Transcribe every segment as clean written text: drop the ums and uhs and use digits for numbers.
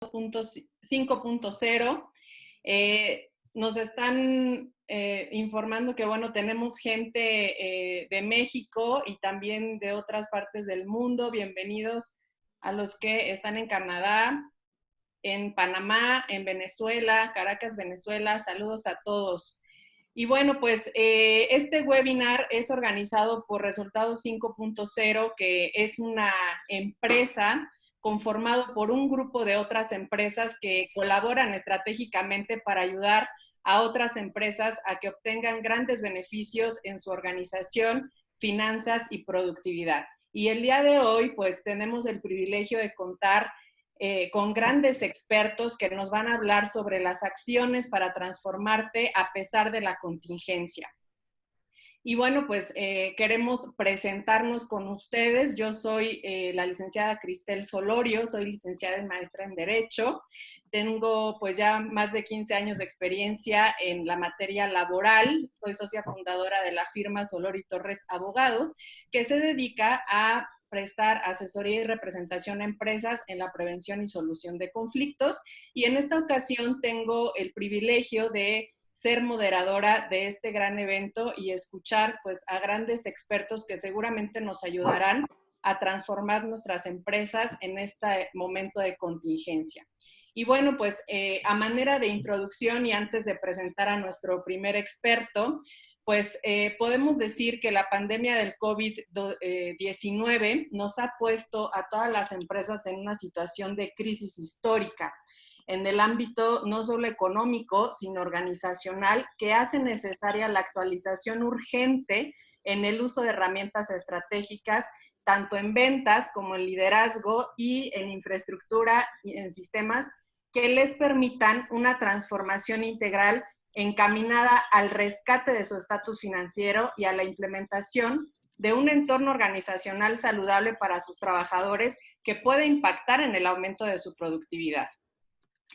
5.0. Nos están informando que, bueno, tenemos gente de México y también de otras partes del mundo. Bienvenidos a los que están en Canadá, en Panamá, en Venezuela, Caracas, Venezuela. Saludos a todos. Y bueno, pues este webinar es organizado por Resultados 5.0, que es una empresa conformado por un grupo de otras empresas que colaboran estratégicamente para ayudar a otras empresas a que obtengan grandes beneficios en su organización, finanzas y productividad. Y el día de hoy, pues tenemos el privilegio de contar con grandes expertos que nos van a hablar sobre las acciones para transformarte a pesar de la contingencia. Y bueno, pues queremos presentarnos con ustedes. Yo soy la licenciada Cristel Solorio, soy licenciada y maestra en Derecho. Tengo pues ya más de 15 años de experiencia en la materia laboral. Soy socia fundadora de la firma Solorio y Torres Abogados, que se dedica a prestar asesoría y representación a empresas en la prevención y solución de conflictos. Y en esta ocasión tengo el privilegio de ser moderadora de este gran evento y escuchar pues a grandes expertos que seguramente nos ayudarán a transformar nuestras empresas en este momento de contingencia. Y bueno, pues a manera de introducción y antes de presentar a nuestro primer experto, pues podemos decir que la pandemia del COVID-19 nos ha puesto a todas las empresas en una situación de crisis histórica en el ámbito no solo económico, sino organizacional, que hace necesaria la actualización urgente en el uso de herramientas estratégicas, tanto en ventas como en liderazgo y en infraestructura y en sistemas que les permitan una transformación integral encaminada al rescate de su estatus financiero y a la implementación de un entorno organizacional saludable para sus trabajadores que puede impactar en el aumento de su productividad.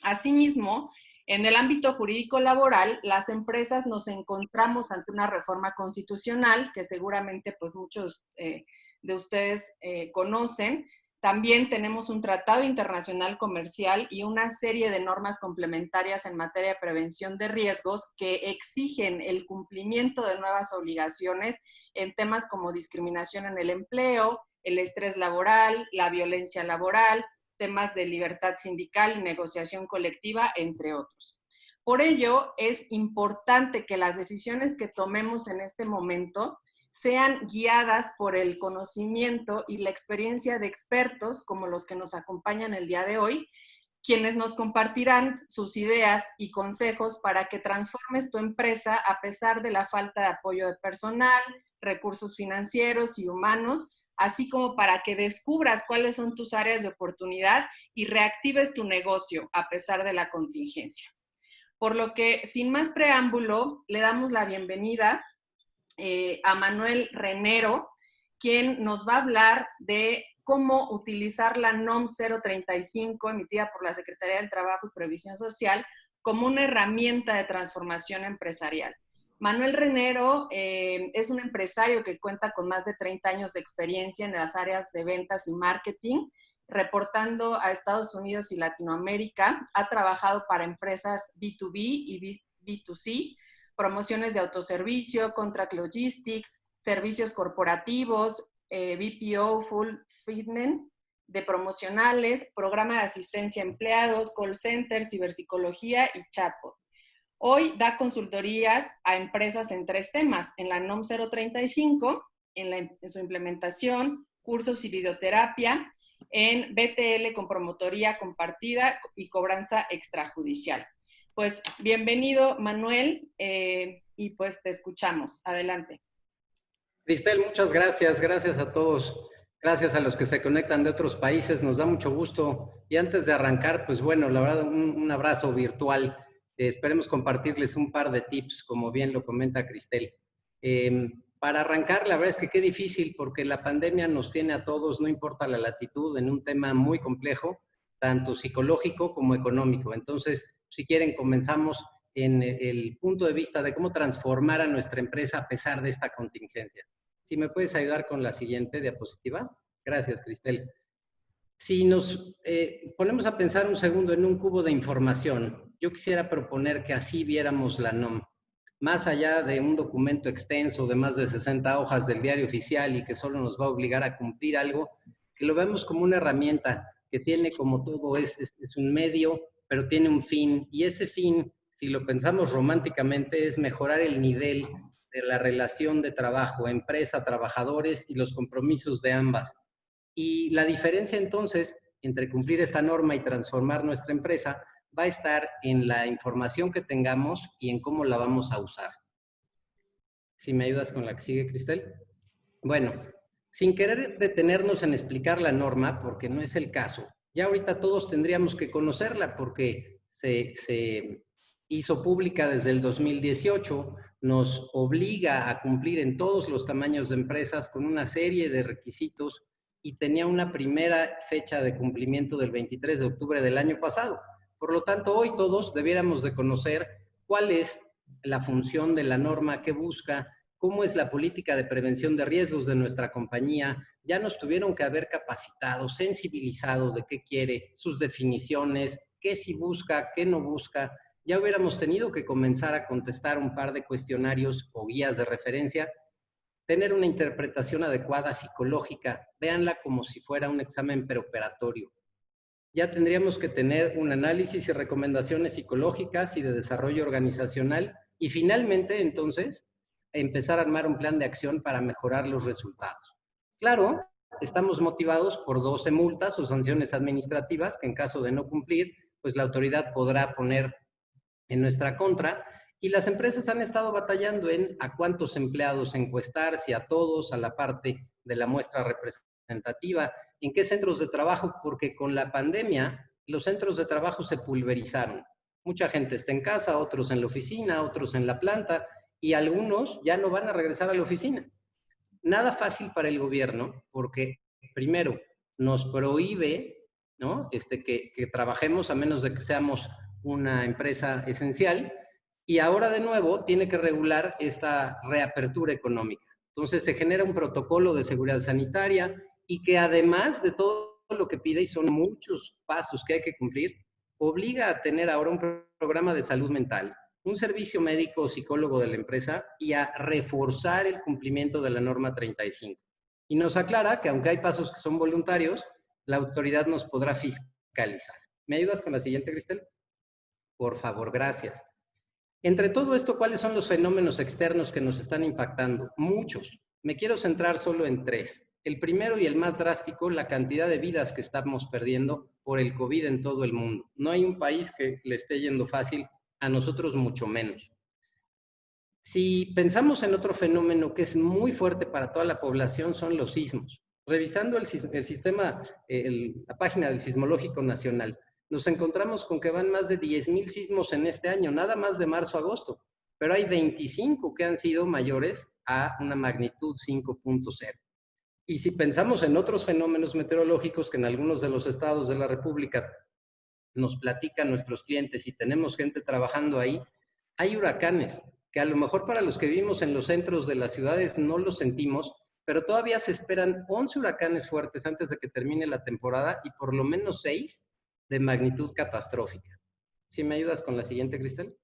Asimismo, en el ámbito jurídico laboral, las empresas nos encontramos ante una reforma constitucional que seguramente pues muchos de ustedes conocen. También tenemos un tratado internacional comercial y una serie de normas complementarias en materia de prevención de riesgos que exigen el cumplimiento de nuevas obligaciones en temas como discriminación en el empleo, el estrés laboral, la violencia laboral, temas de libertad sindical y negociación colectiva, entre otros. Por ello, es importante que las decisiones que tomemos en este momento sean guiadas por el conocimiento y la experiencia de expertos como los que nos acompañan el día de hoy, quienes nos compartirán sus ideas y consejos para que transformes tu empresa a pesar de la falta de apoyo de personal, recursos financieros y humanos, así como para que descubras cuáles son tus áreas de oportunidad y reactives tu negocio a pesar de la contingencia. Por lo que, sin más preámbulo, le damos la bienvenida a Manuel Renero, quien nos va a hablar de cómo utilizar la NOM 035 emitida por la Secretaría del Trabajo y Previsión Social como una herramienta de transformación empresarial. Manuel Renero es un empresario que cuenta con más de 30 años de experiencia en las áreas de ventas y marketing, reportando a Estados Unidos y Latinoamérica. Ha trabajado para empresas B2B y B2C, promociones de autoservicio, contract logistics, servicios corporativos, BPO, fulfillment de promocionales, programa de asistencia a empleados, call center, ciberpsicología y chatbot. Hoy da consultorías a empresas en 3 temas: en la NOM 035, en su implementación, cursos y videoterapia, en BTL con promotoría compartida y cobranza extrajudicial. Pues bienvenido, Manuel, y pues te escuchamos. Adelante. Cristel, muchas gracias. Gracias a todos. Gracias a los que se conectan de otros países. Nos da mucho gusto. Y antes de arrancar, pues bueno, la verdad, un abrazo virtual. Esperemos compartirles un par de tips, como bien lo comenta Cristel. Para arrancar, la verdad es que qué difícil, porque la pandemia nos tiene a todos, no importa la latitud, en un tema muy complejo, tanto psicológico como económico. Entonces, si quieren, comenzamos en el punto de vista de cómo transformar a nuestra empresa a pesar de esta contingencia. Si me puedes ayudar con la siguiente diapositiva. Gracias, Cristel. Si nos ponemos a pensar un segundo en un cubo de información, yo quisiera proponer que así viéramos la NOM. Más allá de un documento extenso de más de 60 hojas del diario oficial y que solo nos va a obligar a cumplir algo, que lo vemos como una herramienta que tiene, como todo, es un medio, pero tiene un fin. Y ese fin, si lo pensamos románticamente, es mejorar el nivel de la relación de trabajo, empresa, trabajadores y los compromisos de ambas. Y la diferencia entonces entre cumplir esta norma y transformar nuestra empresa va a estar en la información que tengamos y en cómo la vamos a usar. Si me ayudas con la que sigue, Cristel. Bueno, sin querer detenernos en explicar la norma, porque no es el caso, ya ahorita todos tendríamos que conocerla porque se hizo pública desde el 2018, nos obliga a cumplir en todos los tamaños de empresas con una serie de requisitos y tenía una primera fecha de cumplimiento del 23 de octubre del año pasado. Por lo tanto, hoy todos debiéramos de conocer cuál es la función de la norma, qué busca, cómo es la política de prevención de riesgos de nuestra compañía. Ya nos tuvieron que haber capacitado, sensibilizado de qué quiere, sus definiciones, qué sí busca, qué no busca. Ya hubiéramos tenido que comenzar a contestar un par de cuestionarios o guías de referencia, tener una interpretación adecuada psicológica, véanla como si fuera un examen preoperatorio. Ya tendríamos que tener un análisis y recomendaciones psicológicas y de desarrollo organizacional y finalmente, entonces, empezar a armar un plan de acción para mejorar los resultados. Claro, estamos motivados por 12 multas o sanciones administrativas que en caso de no cumplir, pues la autoridad podrá poner en nuestra contra. Y las empresas han estado batallando en a cuántos empleados encuestar, si a todos, a la parte de la muestra representativa, en qué centros de trabajo, porque con la pandemia los centros de trabajo se pulverizaron. Mucha gente está en casa, otros en la oficina, otros en la planta, y algunos ya no van a regresar a la oficina. Nada fácil para el gobierno, porque primero nos prohíbe, ¿no? que trabajemos a menos de que seamos una empresa esencial, y ahora de nuevo tiene que regular esta reapertura económica. Entonces se genera un protocolo de seguridad sanitaria y que además de todo lo que pide, y son muchos pasos que hay que cumplir, obliga a tener ahora un programa de salud mental, un servicio médico o psicólogo de la empresa y a reforzar el cumplimiento de la norma 35. Y nos aclara que aunque hay pasos que son voluntarios, la autoridad nos podrá fiscalizar. ¿Me ayudas con la siguiente, Cristel? Por favor, gracias. Entre todo esto, ¿cuáles son los fenómenos externos que nos están impactando? Muchos. Me quiero centrar solo en tres. El primero y el más drástico, la cantidad de vidas que estamos perdiendo por el COVID en todo el mundo. No hay un país que le esté yendo fácil, a nosotros mucho menos. Si pensamos en otro fenómeno que es muy fuerte para toda la población, son los sismos. Revisando el sistema, la página del Sismológico Nacional, nos encontramos con que van más de 10,000 sismos en este año, nada más de marzo a agosto, pero hay 25 que han sido mayores a una magnitud 5.0. Y si pensamos en otros fenómenos meteorológicos que en algunos de los estados de la República nos platican nuestros clientes y tenemos gente trabajando ahí, hay huracanes que a lo mejor para los que vivimos en los centros de las ciudades no los sentimos, pero todavía se esperan 11 huracanes fuertes antes de que termine la temporada y por lo menos 6 de magnitud catastrófica. ¿Sí me ayudas con la siguiente, Cristel?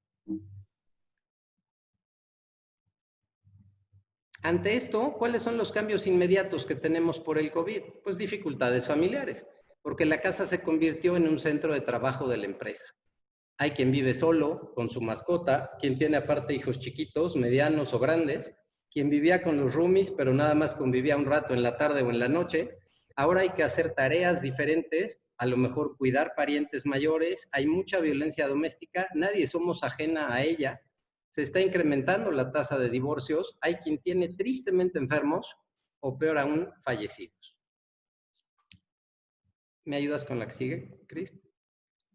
Ante esto, ¿cuáles son los cambios inmediatos que tenemos por el COVID? Pues dificultades familiares, porque la casa se convirtió en un centro de trabajo de la empresa. Hay quien vive solo, con su mascota, quien tiene aparte hijos chiquitos, medianos o grandes, quien vivía con los roomies, pero nada más convivía un rato en la tarde o en la noche. Ahora hay que hacer tareas diferentes, a lo mejor cuidar parientes mayores, hay mucha violencia doméstica, nadie somos ajena a ella. Se está incrementando la tasa de divorcios, hay quien tiene tristemente enfermos o peor aún, fallecidos. ¿Me ayudas con la que sigue, Cris?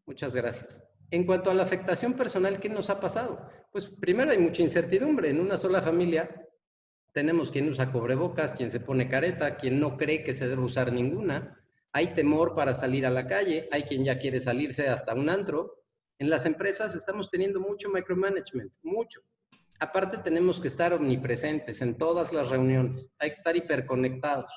Muchas gracias. En cuanto a la afectación personal, ¿qué nos ha pasado? Pues primero hay mucha incertidumbre. En una sola familia tenemos quien usa cubrebocas, quien se pone careta, quien no cree que se debe usar ninguna. Hay temor para salir a la calle, hay quien ya quiere salirse hasta un antro. En las empresas estamos teniendo mucho micromanagement, mucho. Aparte tenemos que estar omnipresentes en todas las reuniones, hay que estar hiperconectados.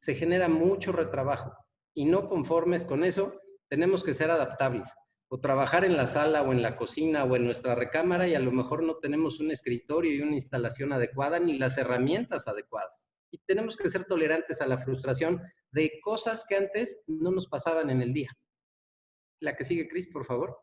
Se genera mucho retrabajo. y no conformes con eso, tenemos que ser adaptables o trabajar en la sala o en la cocina o en nuestra recámara y a lo mejor no tenemos un escritorio y una instalación adecuada ni las herramientas adecuadas. Y tenemos que ser tolerantes a la frustración de cosas que antes no nos pasaban en el día. La que sigue, Cris, por favor.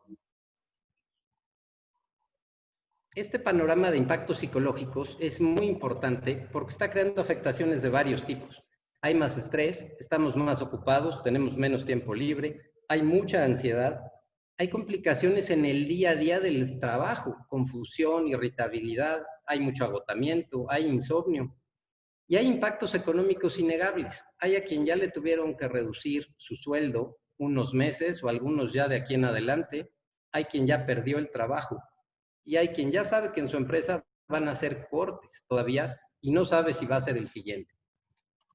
Este panorama de impactos psicológicos es muy importante porque está creando afectaciones de varios tipos. Hay más estrés, estamos más ocupados, tenemos menos tiempo libre, hay mucha ansiedad, hay complicaciones en el día a día del trabajo, confusión, irritabilidad, hay mucho agotamiento, hay insomnio y hay impactos económicos innegables. Hay a quien ya le tuvieron que reducir su sueldo unos meses o algunos ya de aquí en adelante, hay quien ya perdió el trabajo y hay quien ya sabe que en su empresa van a hacer cortes todavía y no sabe si va a ser el siguiente.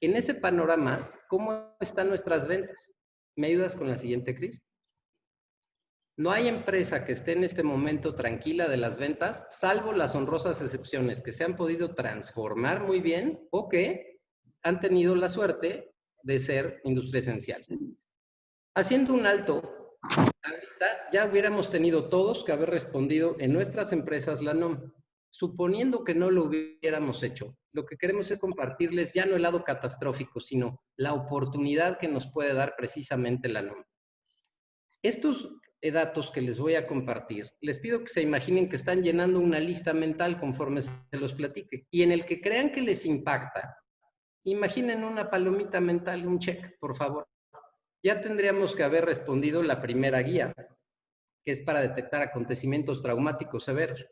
En ese panorama, ¿cómo están nuestras ventas? ¿Me ayudas con la siguiente, Cris? No hay empresa que esté en este momento tranquila de las ventas, salvo las honrosas excepciones que se han podido transformar muy bien o que han tenido la suerte de ser industria esencial. Haciendo un alto, ahorita ya hubiéramos tenido todos que haber respondido en nuestras empresas la NOM. Suponiendo que no lo hubiéramos hecho, lo que queremos es compartirles ya no el lado catastrófico, sino la oportunidad que nos puede dar precisamente la NOM. Estos datos que les voy a compartir, les pido que se imaginen que están llenando una lista mental conforme se los platique y en el que crean que les impacta, imaginen una palomita mental, un check, por favor. Ya tendríamos que haber respondido la primera guía, que es para detectar acontecimientos traumáticos severos,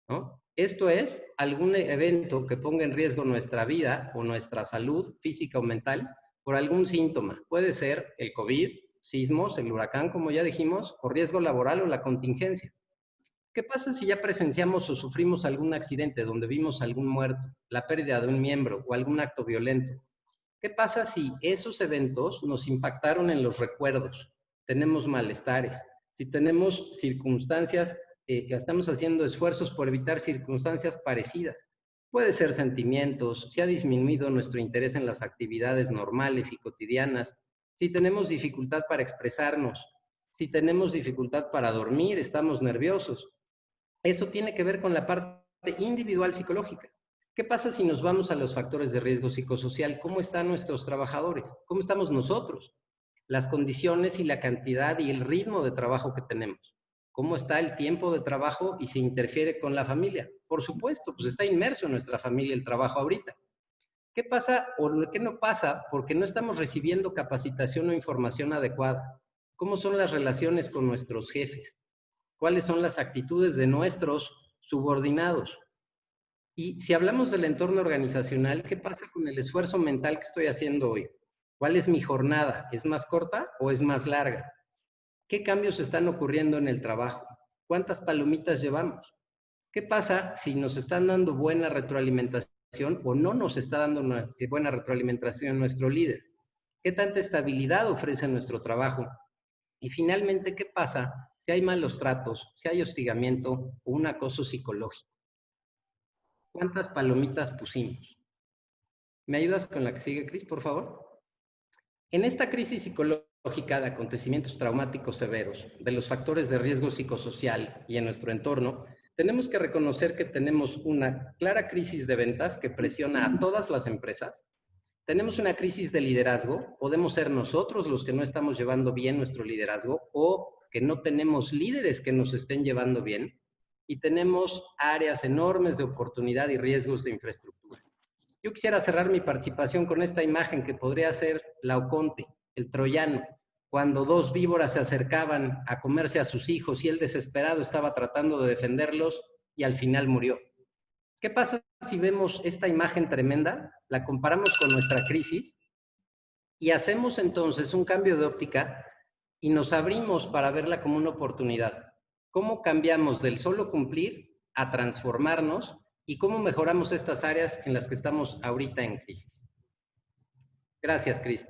¿no? Esto es algún evento que ponga en riesgo nuestra vida o nuestra salud física o mental por algún síntoma. Puede ser el COVID, sismos, el huracán, como ya dijimos, o riesgo laboral o la contingencia. ¿Qué pasa si ya presenciamos o sufrimos algún accidente donde vimos algún muerto, la pérdida de un miembro o algún acto violento? ¿Qué pasa si esos eventos nos impactaron en los recuerdos? Tenemos malestares. Si tenemos circunstancias, estamos haciendo esfuerzos por evitar circunstancias parecidas. Puede ser sentimientos, si ha disminuido nuestro interés en las actividades normales y cotidianas, si tenemos dificultad para expresarnos, si tenemos dificultad para dormir, estamos nerviosos. Eso tiene que ver con la parte individual psicológica. ¿Qué pasa si nos vamos a los factores de riesgo psicosocial? ¿Cómo están nuestros trabajadores? ¿Cómo estamos nosotros? Las condiciones y la cantidad y el ritmo de trabajo que tenemos. ¿Cómo está el tiempo de trabajo y se interfiere con la familia? Por supuesto, pues está inmerso en nuestra familia el trabajo ahorita. ¿Qué pasa o qué no pasa porque no estamos recibiendo capacitación o información adecuada? ¿Cómo son las relaciones con nuestros jefes? ¿Cuáles son las actitudes de nuestros subordinados? Y si hablamos del entorno organizacional, ¿qué pasa con el esfuerzo mental que estoy haciendo hoy? ¿Cuál es mi jornada? ¿Es más corta o es más larga? ¿Qué cambios están ocurriendo en el trabajo? ¿Cuántas palomitas llevamos? ¿Qué pasa si nos están dando buena retroalimentación o no nos está dando una buena retroalimentación nuestro líder? ¿Qué tanta estabilidad ofrece nuestro trabajo? Y finalmente, ¿qué pasa si hay malos tratos, si hay hostigamiento o un acoso psicológico? ¿Cuántas palomitas pusimos? ¿Me ayudas con la que sigue, Cris, por favor? En esta crisis psicológica de acontecimientos traumáticos severos, de los factores de riesgo psicosocial y en nuestro entorno, tenemos que reconocer que tenemos una clara crisis de ventas que presiona a todas las empresas. Tenemos una crisis de liderazgo. Podemos ser nosotros los que no estamos llevando bien nuestro liderazgo o que no tenemos líderes que nos estén llevando bien. Y tenemos áreas enormes de oportunidad y riesgos de infraestructura. Yo quisiera cerrar mi participación con esta imagen que podría ser Laoconte, el troyano, cuando dos víboras se acercaban a comerse a sus hijos y él desesperado estaba tratando de defenderlos y al final murió. ¿Qué pasa si vemos esta imagen tremenda, la comparamos con nuestra crisis y hacemos entonces un cambio de óptica y nos abrimos para verla como una oportunidad? ¿Cómo cambiamos del solo cumplir a transformarnos y cómo mejoramos estas áreas en las que estamos ahorita en crisis? Gracias, Cris.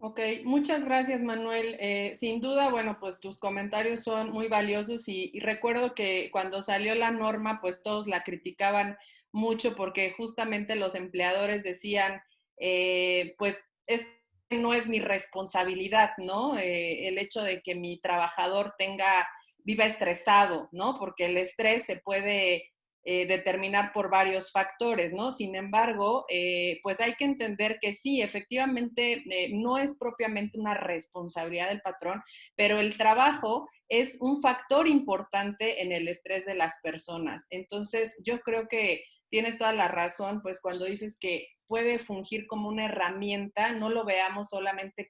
Ok, muchas gracias, Manuel. Sin duda, bueno, pues tus comentarios son muy valiosos y recuerdo que cuando salió la norma, pues todos la criticaban mucho porque justamente los empleadores decían, pues es no es mi responsabilidad, ¿no? El hecho de que mi trabajador viva estresado, ¿no? Porque el estrés se puede determinar por varios factores, ¿no? Sin embargo, pues hay que entender que sí, efectivamente, no es propiamente una responsabilidad del patrón, pero el trabajo es un factor importante en el estrés de las personas. Entonces, yo creo que tienes toda la razón, pues cuando dices que puede fungir como una herramienta, no lo veamos solamente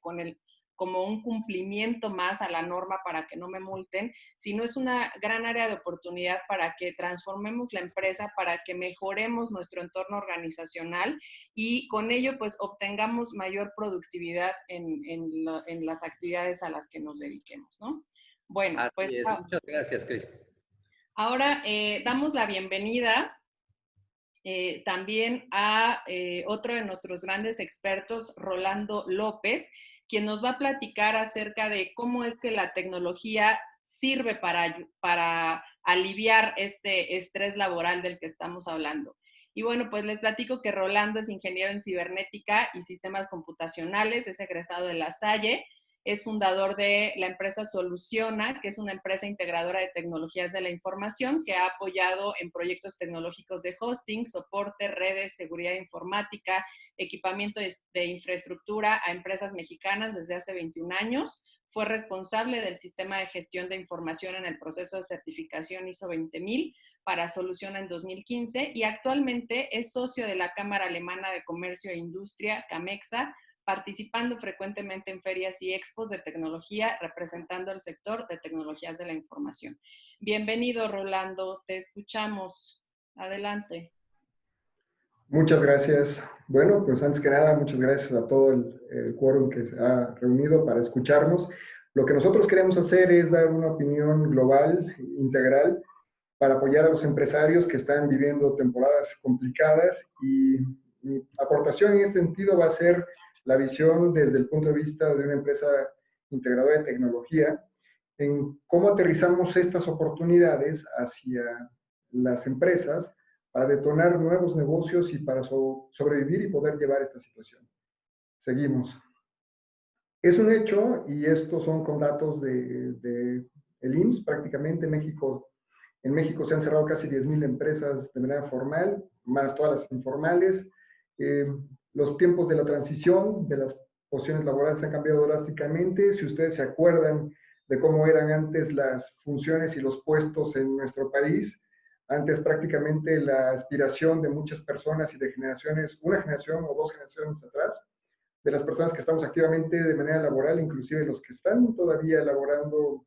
como un cumplimiento más a la norma para que no me multen, sino es una gran área de oportunidad para que transformemos la empresa, para que mejoremos nuestro entorno organizacional y con ello pues obtengamos mayor productividad en las actividades a las que nos dediquemos, ¿no? Bueno, pues Así es. Muchas gracias, Cris. ahora damos la bienvenida también a otro de nuestros grandes expertos, Rolando López, quien nos va a platicar acerca de cómo es que la tecnología sirve para aliviar este estrés laboral del que estamos hablando. Y bueno, pues les platico que Rolando es ingeniero en cibernética y sistemas computacionales, es egresado de La Salle, es fundador de la empresa Soluciona, que es una empresa integradora de tecnologías de la información que ha apoyado en proyectos tecnológicos de hosting, soporte, redes, seguridad informática, equipamiento de infraestructura a empresas mexicanas desde hace 21 años. Fue responsable del sistema de gestión de información en el proceso de certificación ISO 20000 para Soluciona en 2015 y actualmente es socio de la Cámara Alemana de Comercio e Industria, CAMEXA, participando frecuentemente en ferias y expos de tecnología, representando el sector de tecnologías de la información. Bienvenido, Rolando, te escuchamos. Adelante. Muchas gracias. Bueno, pues antes que nada, muchas gracias a todo el quórum que se ha reunido para escucharnos. Lo que nosotros queremos hacer es dar una opinión global, integral, para apoyar a los empresarios que están viviendo temporadas complicadas y mi aportación en este sentido va a ser la visión desde el punto de vista de una empresa integradora de tecnología, en cómo aterrizamos estas oportunidades hacia las empresas para detonar nuevos negocios y para sobrevivir y poder llevar esta situación. Seguimos. Es un hecho, y estos son con datos de el IMSS, prácticamente en México se han cerrado casi 10,000 empresas de manera formal, más todas las informales. Los tiempos de la transición de las posiciones laborales han cambiado drásticamente. Si ustedes se acuerdan de cómo eran antes las funciones y los puestos en nuestro país, antes prácticamente la aspiración de muchas personas y de generaciones, una generación o dos generaciones atrás, de las personas que estamos activamente de manera laboral, inclusive los que están todavía laborando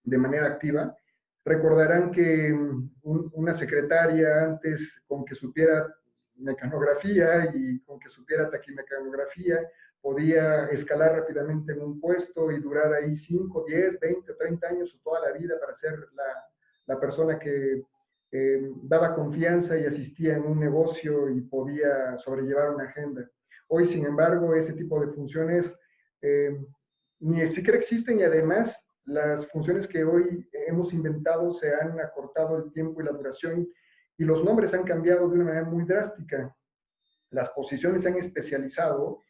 de manera activa, recordarán que una secretaria antes con que supiera mecanografía y con que supiera taquimecanografía podía escalar rápidamente en un puesto y durar ahí 5, 10, 20, 30 años o toda la vida para ser la persona que daba confianza y asistía en un negocio y podía sobrellevar una agenda. Hoy, sin embargo, ese tipo de funciones ni siquiera existen y además las funciones que hoy hemos inventado se han acortado el tiempo y la duración y los nombres han cambiado de una manera muy drástica. Las posiciones se han especializado,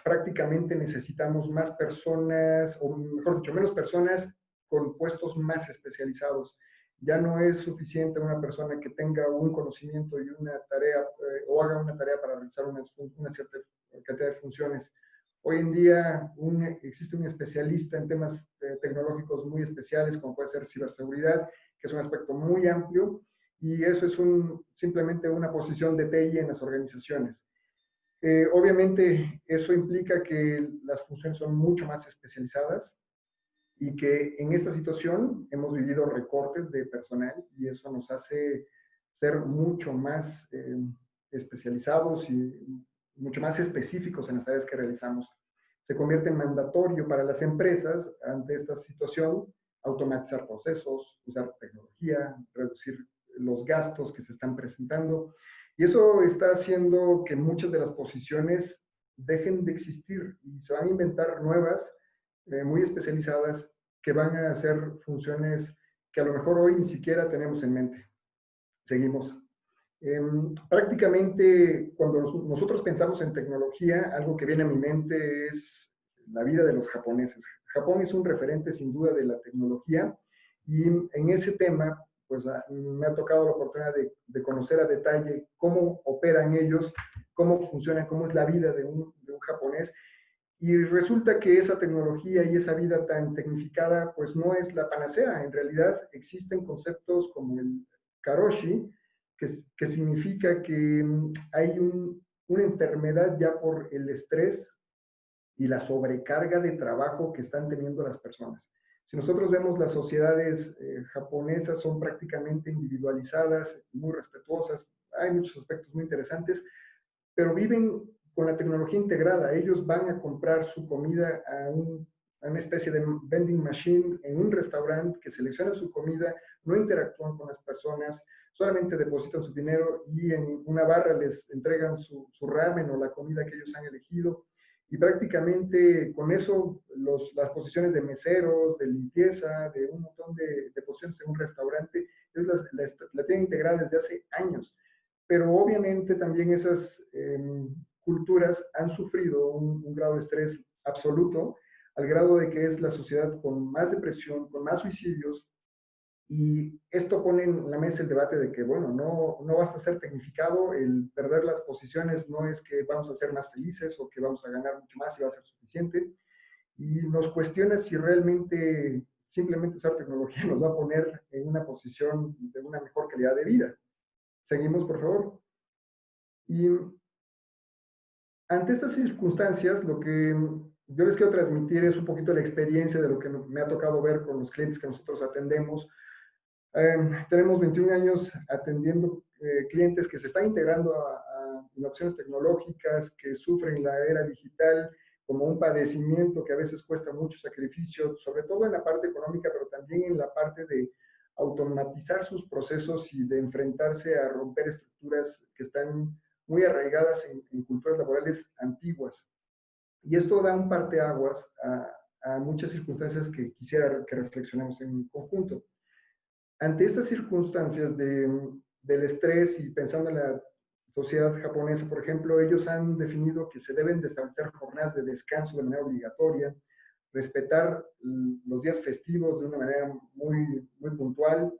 prácticamente necesitamos más personas, o mejor dicho, menos personas con puestos más especializados. Ya no es suficiente una persona que tenga un conocimiento y una tarea o haga una tarea para realizar una cierta cantidad de funciones. Hoy en día existe un especialista en temas tecnológicos muy especiales, como puede ser ciberseguridad, que es un aspecto muy amplio, y eso es simplemente una posición de TI en las organizaciones. Obviamente eso implica que las funciones son mucho más especializadas y que en esta situación hemos vivido recortes de personal y eso nos hace ser mucho más especializados y mucho más específicos en las tareas que realizamos. Se convierte en mandatorio para las empresas ante esta situación automatizar procesos, usar tecnología, reducir los gastos que se están presentando. Y eso está haciendo que muchas de las posiciones dejen de existir y se van a inventar nuevas, muy especializadas, que van a hacer funciones que a lo mejor hoy ni siquiera tenemos en mente. Seguimos. Prácticamente, cuando nosotros pensamos en tecnología, algo que viene a mi mente es la vida de los japoneses. Japón es un referente sin duda de la tecnología y en ese tema, pues me ha tocado la oportunidad de conocer a detalle cómo operan ellos, cómo funcionan, cómo es la vida de un japonés. Y resulta que esa tecnología y esa vida tan tecnificada, pues no es la panacea. En realidad existen conceptos como el karoshi, que significa que hay una enfermedad ya por el estrés y la sobrecarga de trabajo que están teniendo las personas. Si nosotros vemos las sociedades japonesas, son prácticamente individualizadas, muy respetuosas, hay muchos aspectos muy interesantes, pero viven con la tecnología integrada. Ellos van a comprar su comida a una especie de vending machine en un restaurante que selecciona su comida, no interactúan con las personas, solamente depositan su dinero y en una barra les entregan su ramen o la comida que ellos han elegido. Y prácticamente con eso las posiciones de meseros, de limpieza, de un montón de posiciones en un restaurante, ellos la tienen integrada desde hace años. Pero obviamente también esas culturas han sufrido un grado de estrés absoluto, al grado de que es la sociedad con más depresión, con más suicidios, y esto pone en la mesa el debate de que, bueno, no basta ser tecnificado, el perder las posiciones no es que vamos a ser más felices o que vamos a ganar mucho más y va a ser suficiente, y nos cuestiona si realmente simplemente usar tecnología nos va a poner en una posición de una mejor calidad de vida. Seguimos, por favor. Y ante estas circunstancias, lo que yo les quiero transmitir es un poquito la experiencia de lo que me ha tocado ver con los clientes que nosotros atendemos. Tenemos 21 años atendiendo clientes que se están integrando a innovaciones tecnológicas, que sufren la era digital como un padecimiento que a veces cuesta mucho sacrificio, sobre todo en la parte económica, pero también en la parte de automatizar sus procesos y de enfrentarse a romper estructuras que están muy arraigadas en culturas laborales antiguas. Y esto da un parteaguas a muchas circunstancias que quisiera que reflexionemos en conjunto. Ante estas circunstancias del estrés y pensando en la sociedad japonesa, por ejemplo, ellos han definido que se deben de establecer jornadas de descanso de manera obligatoria, respetar los días festivos de una manera muy puntual,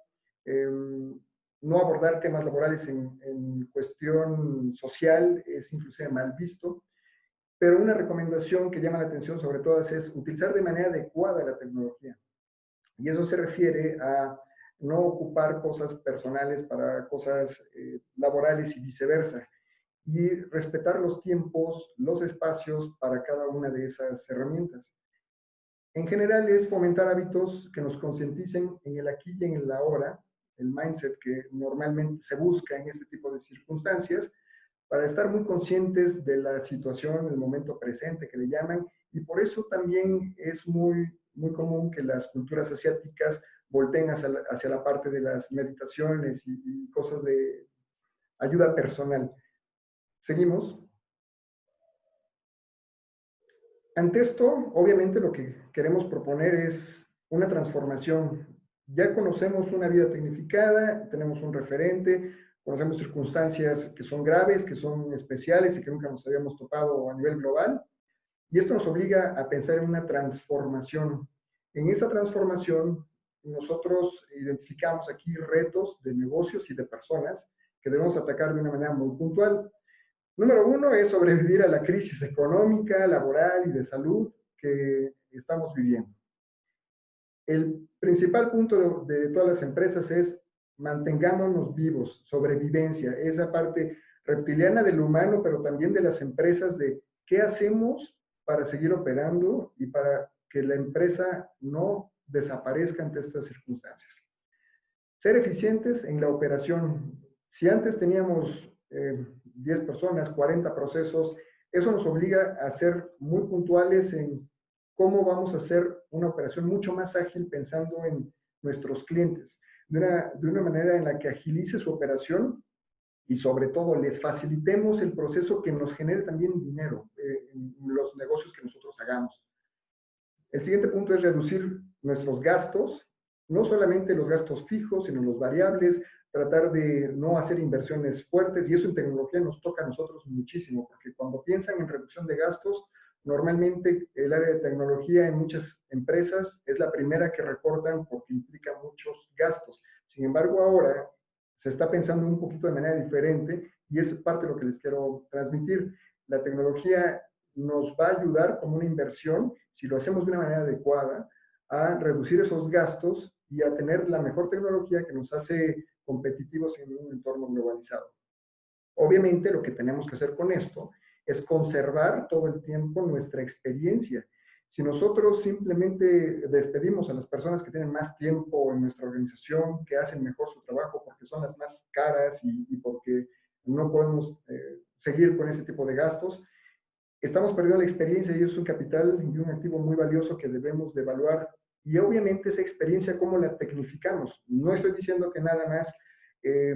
no abordar temas laborales en cuestión social es inclusive mal visto, pero una recomendación que llama la atención sobre todas es utilizar de manera adecuada la tecnología. Y eso se refiere a no ocupar cosas personales para cosas laborales y viceversa. Y respetar los tiempos, los espacios para cada una de esas herramientas. En general es fomentar hábitos que nos concienticen en el aquí y en el ahora, el mindset que normalmente se busca en este tipo de circunstancias, para estar muy conscientes de la situación, el momento presente que le llaman, y por eso también es muy común que las culturas asiáticas volteen hacia la parte de las meditaciones y cosas de ayuda personal. Seguimos. Ante esto, obviamente lo que queremos proponer es una transformación. Ya conocemos una vida tecnificada, tenemos un referente, conocemos circunstancias que son graves, que son especiales y que nunca nos habíamos topado a nivel global. Y esto nos obliga a pensar en una transformación. En esa transformación, nosotros identificamos aquí retos de negocios y de personas que debemos atacar de una manera muy puntual. Número uno es sobrevivir a la crisis económica, laboral y de salud que estamos viviendo. El principal punto de todas las empresas es mantengámonos vivos, sobrevivencia, esa parte reptiliana del humano, pero también de las empresas de qué hacemos para seguir operando y para que la empresa no desaparezca ante estas circunstancias. Ser eficientes en la operación. Si antes teníamos 10 personas, 40 procesos, eso nos obliga a ser muy puntuales en cómo vamos a hacer una operación mucho más ágil pensando en nuestros clientes, de una manera en la que agilice su operación y sobre todo les facilitemos el proceso que nos genere también dinero en los negocios que nosotros hagamos. El siguiente punto es reducir nuestros gastos no solamente los gastos fijos, sino los variables, tratar de no hacer inversiones fuertes, y eso en tecnología nos toca a nosotros muchísimo, porque cuando piensan en reducción de gastos, normalmente el área de tecnología en muchas empresas es la primera que recortan porque implica muchos gastos. Sin embargo, ahora se está pensando un poquito de manera diferente y es parte de lo que les quiero transmitir. La tecnología nos va a ayudar como una inversión, si lo hacemos de una manera adecuada, a reducir esos gastos y a tener la mejor tecnología que nos hace competitivos en un entorno globalizado. Obviamente lo que tenemos que hacer con esto es conservar todo el tiempo nuestra experiencia. Si nosotros simplemente despedimos a las personas que tienen más tiempo en nuestra organización, que hacen mejor su trabajo porque son las más caras y porque no podemos seguir con ese tipo de gastos, estamos perdiendo la experiencia y es un capital y un activo muy valioso que debemos de evaluar. Y obviamente esa experiencia, ¿cómo la tecnificamos? No estoy diciendo que nada más eh,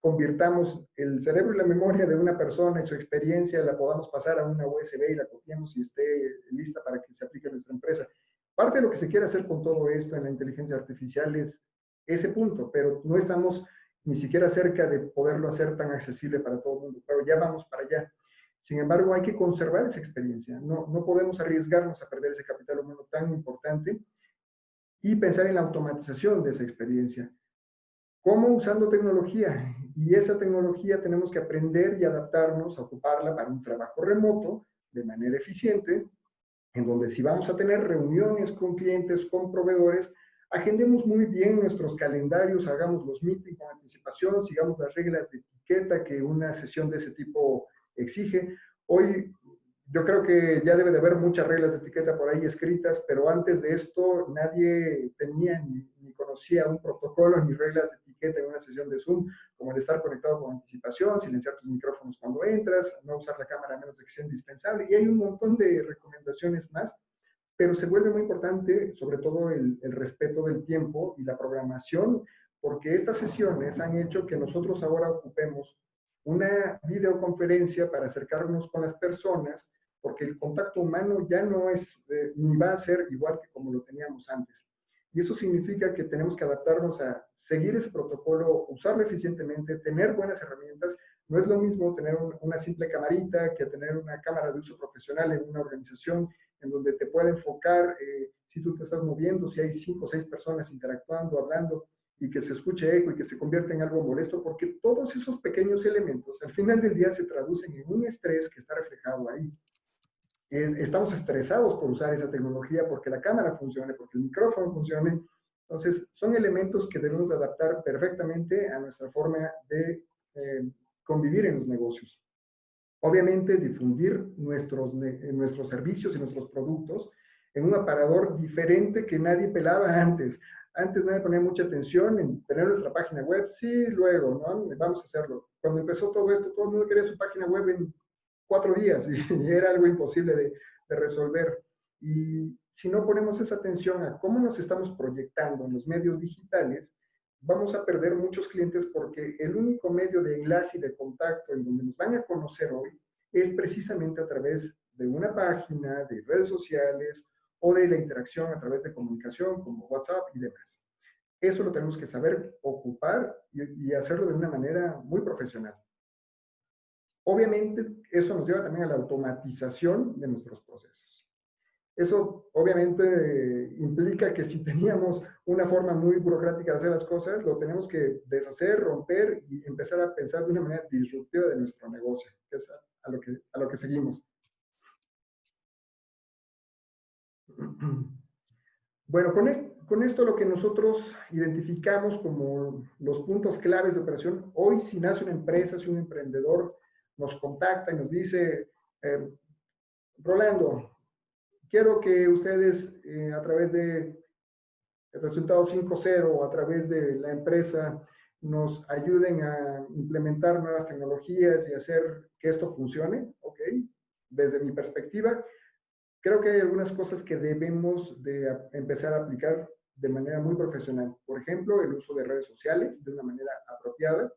convirtamos el cerebro y la memoria de una persona y su experiencia la podamos pasar a una USB y la copiemos y esté lista para que se aplique a nuestra empresa. Parte de lo que se quiere hacer con todo esto en la inteligencia artificial es ese punto, pero no estamos ni siquiera cerca de poderlo hacer tan accesible para todo el mundo, pero ya vamos para allá. Sin embargo, hay que conservar esa experiencia. No podemos arriesgarnos a perder ese capital humano tan importante y pensar en la automatización de esa experiencia. ¿Cómo? Usando tecnología. Y esa tecnología tenemos que aprender y adaptarnos a ocuparla para un trabajo remoto de manera eficiente, en donde si vamos a tener reuniones con clientes, con proveedores, agendemos muy bien nuestros calendarios, hagamos los meetings con anticipación, sigamos las reglas de etiqueta que una sesión de ese tipo exige. Hoy yo creo que ya debe de haber muchas reglas de etiqueta por ahí escritas, pero antes de esto nadie tenía ni conocía un protocolo ni reglas de etiqueta en una sesión de Zoom, como el estar conectado con anticipación, silenciar tus micrófonos cuando entras, no usar la cámara a menos de que sea indispensable, y hay un montón de recomendaciones más, pero se vuelve muy importante sobre todo el respeto del tiempo y la programación, porque estas sesiones han hecho que nosotros ahora ocupemos una videoconferencia para acercarnos con las personas, porque el contacto humano ya no es, ni va a ser igual que como lo teníamos antes. Y eso significa que tenemos que adaptarnos a seguir ese protocolo, usarlo eficientemente, tener buenas herramientas. No es lo mismo tener una simple camarita que tener una cámara de uso profesional en una organización en donde te puede enfocar si tú te estás moviendo, si hay 5 o 6 personas interactuando, hablando, y que se escuche eco y que se convierta en algo molesto, porque todos esos pequeños elementos al final del día se traducen en un estrés que está reflejado ahí. Estamos estresados por usar esa tecnología porque la cámara funcione, porque el micrófono funcione. Entonces, son elementos que debemos adaptar perfectamente a nuestra forma de convivir en los negocios. Obviamente, difundir nuestros servicios y nuestros productos en un aparador diferente que nadie pelaba antes. Antes nadie ponía mucha atención en tener nuestra página web. Sí, luego, ¿no? Vamos a hacerlo. Cuando empezó todo esto, todo el mundo quería su página web en 4 días y era algo imposible de resolver. Y si no ponemos esa atención a cómo nos estamos proyectando en los medios digitales, vamos a perder muchos clientes porque el único medio de enlace y de contacto en donde nos van a conocer hoy es precisamente a través de una página, de redes sociales o de la interacción a través de comunicación como WhatsApp y demás. Eso lo tenemos que saber ocupar y hacerlo de una manera muy profesional. Obviamente, eso nos lleva también a la automatización de nuestros procesos. Eso obviamente implica que si teníamos una forma muy burocrática de hacer las cosas, lo tenemos que deshacer, romper y empezar a pensar de una manera disruptiva de nuestro negocio, que es a lo que seguimos. Bueno, con esto lo que nosotros identificamos como los puntos claves de operación, hoy si nace una empresa, si un emprendedor nos contacta y nos dice, Rolando, quiero que ustedes a través de el resultado 5.0 o a través de la empresa nos ayuden a implementar nuevas tecnologías y hacer que esto funcione, ¿ok? Desde mi perspectiva, creo que hay algunas cosas que debemos de empezar a aplicar de manera muy profesional. Por ejemplo, el uso de redes sociales de una manera apropiada.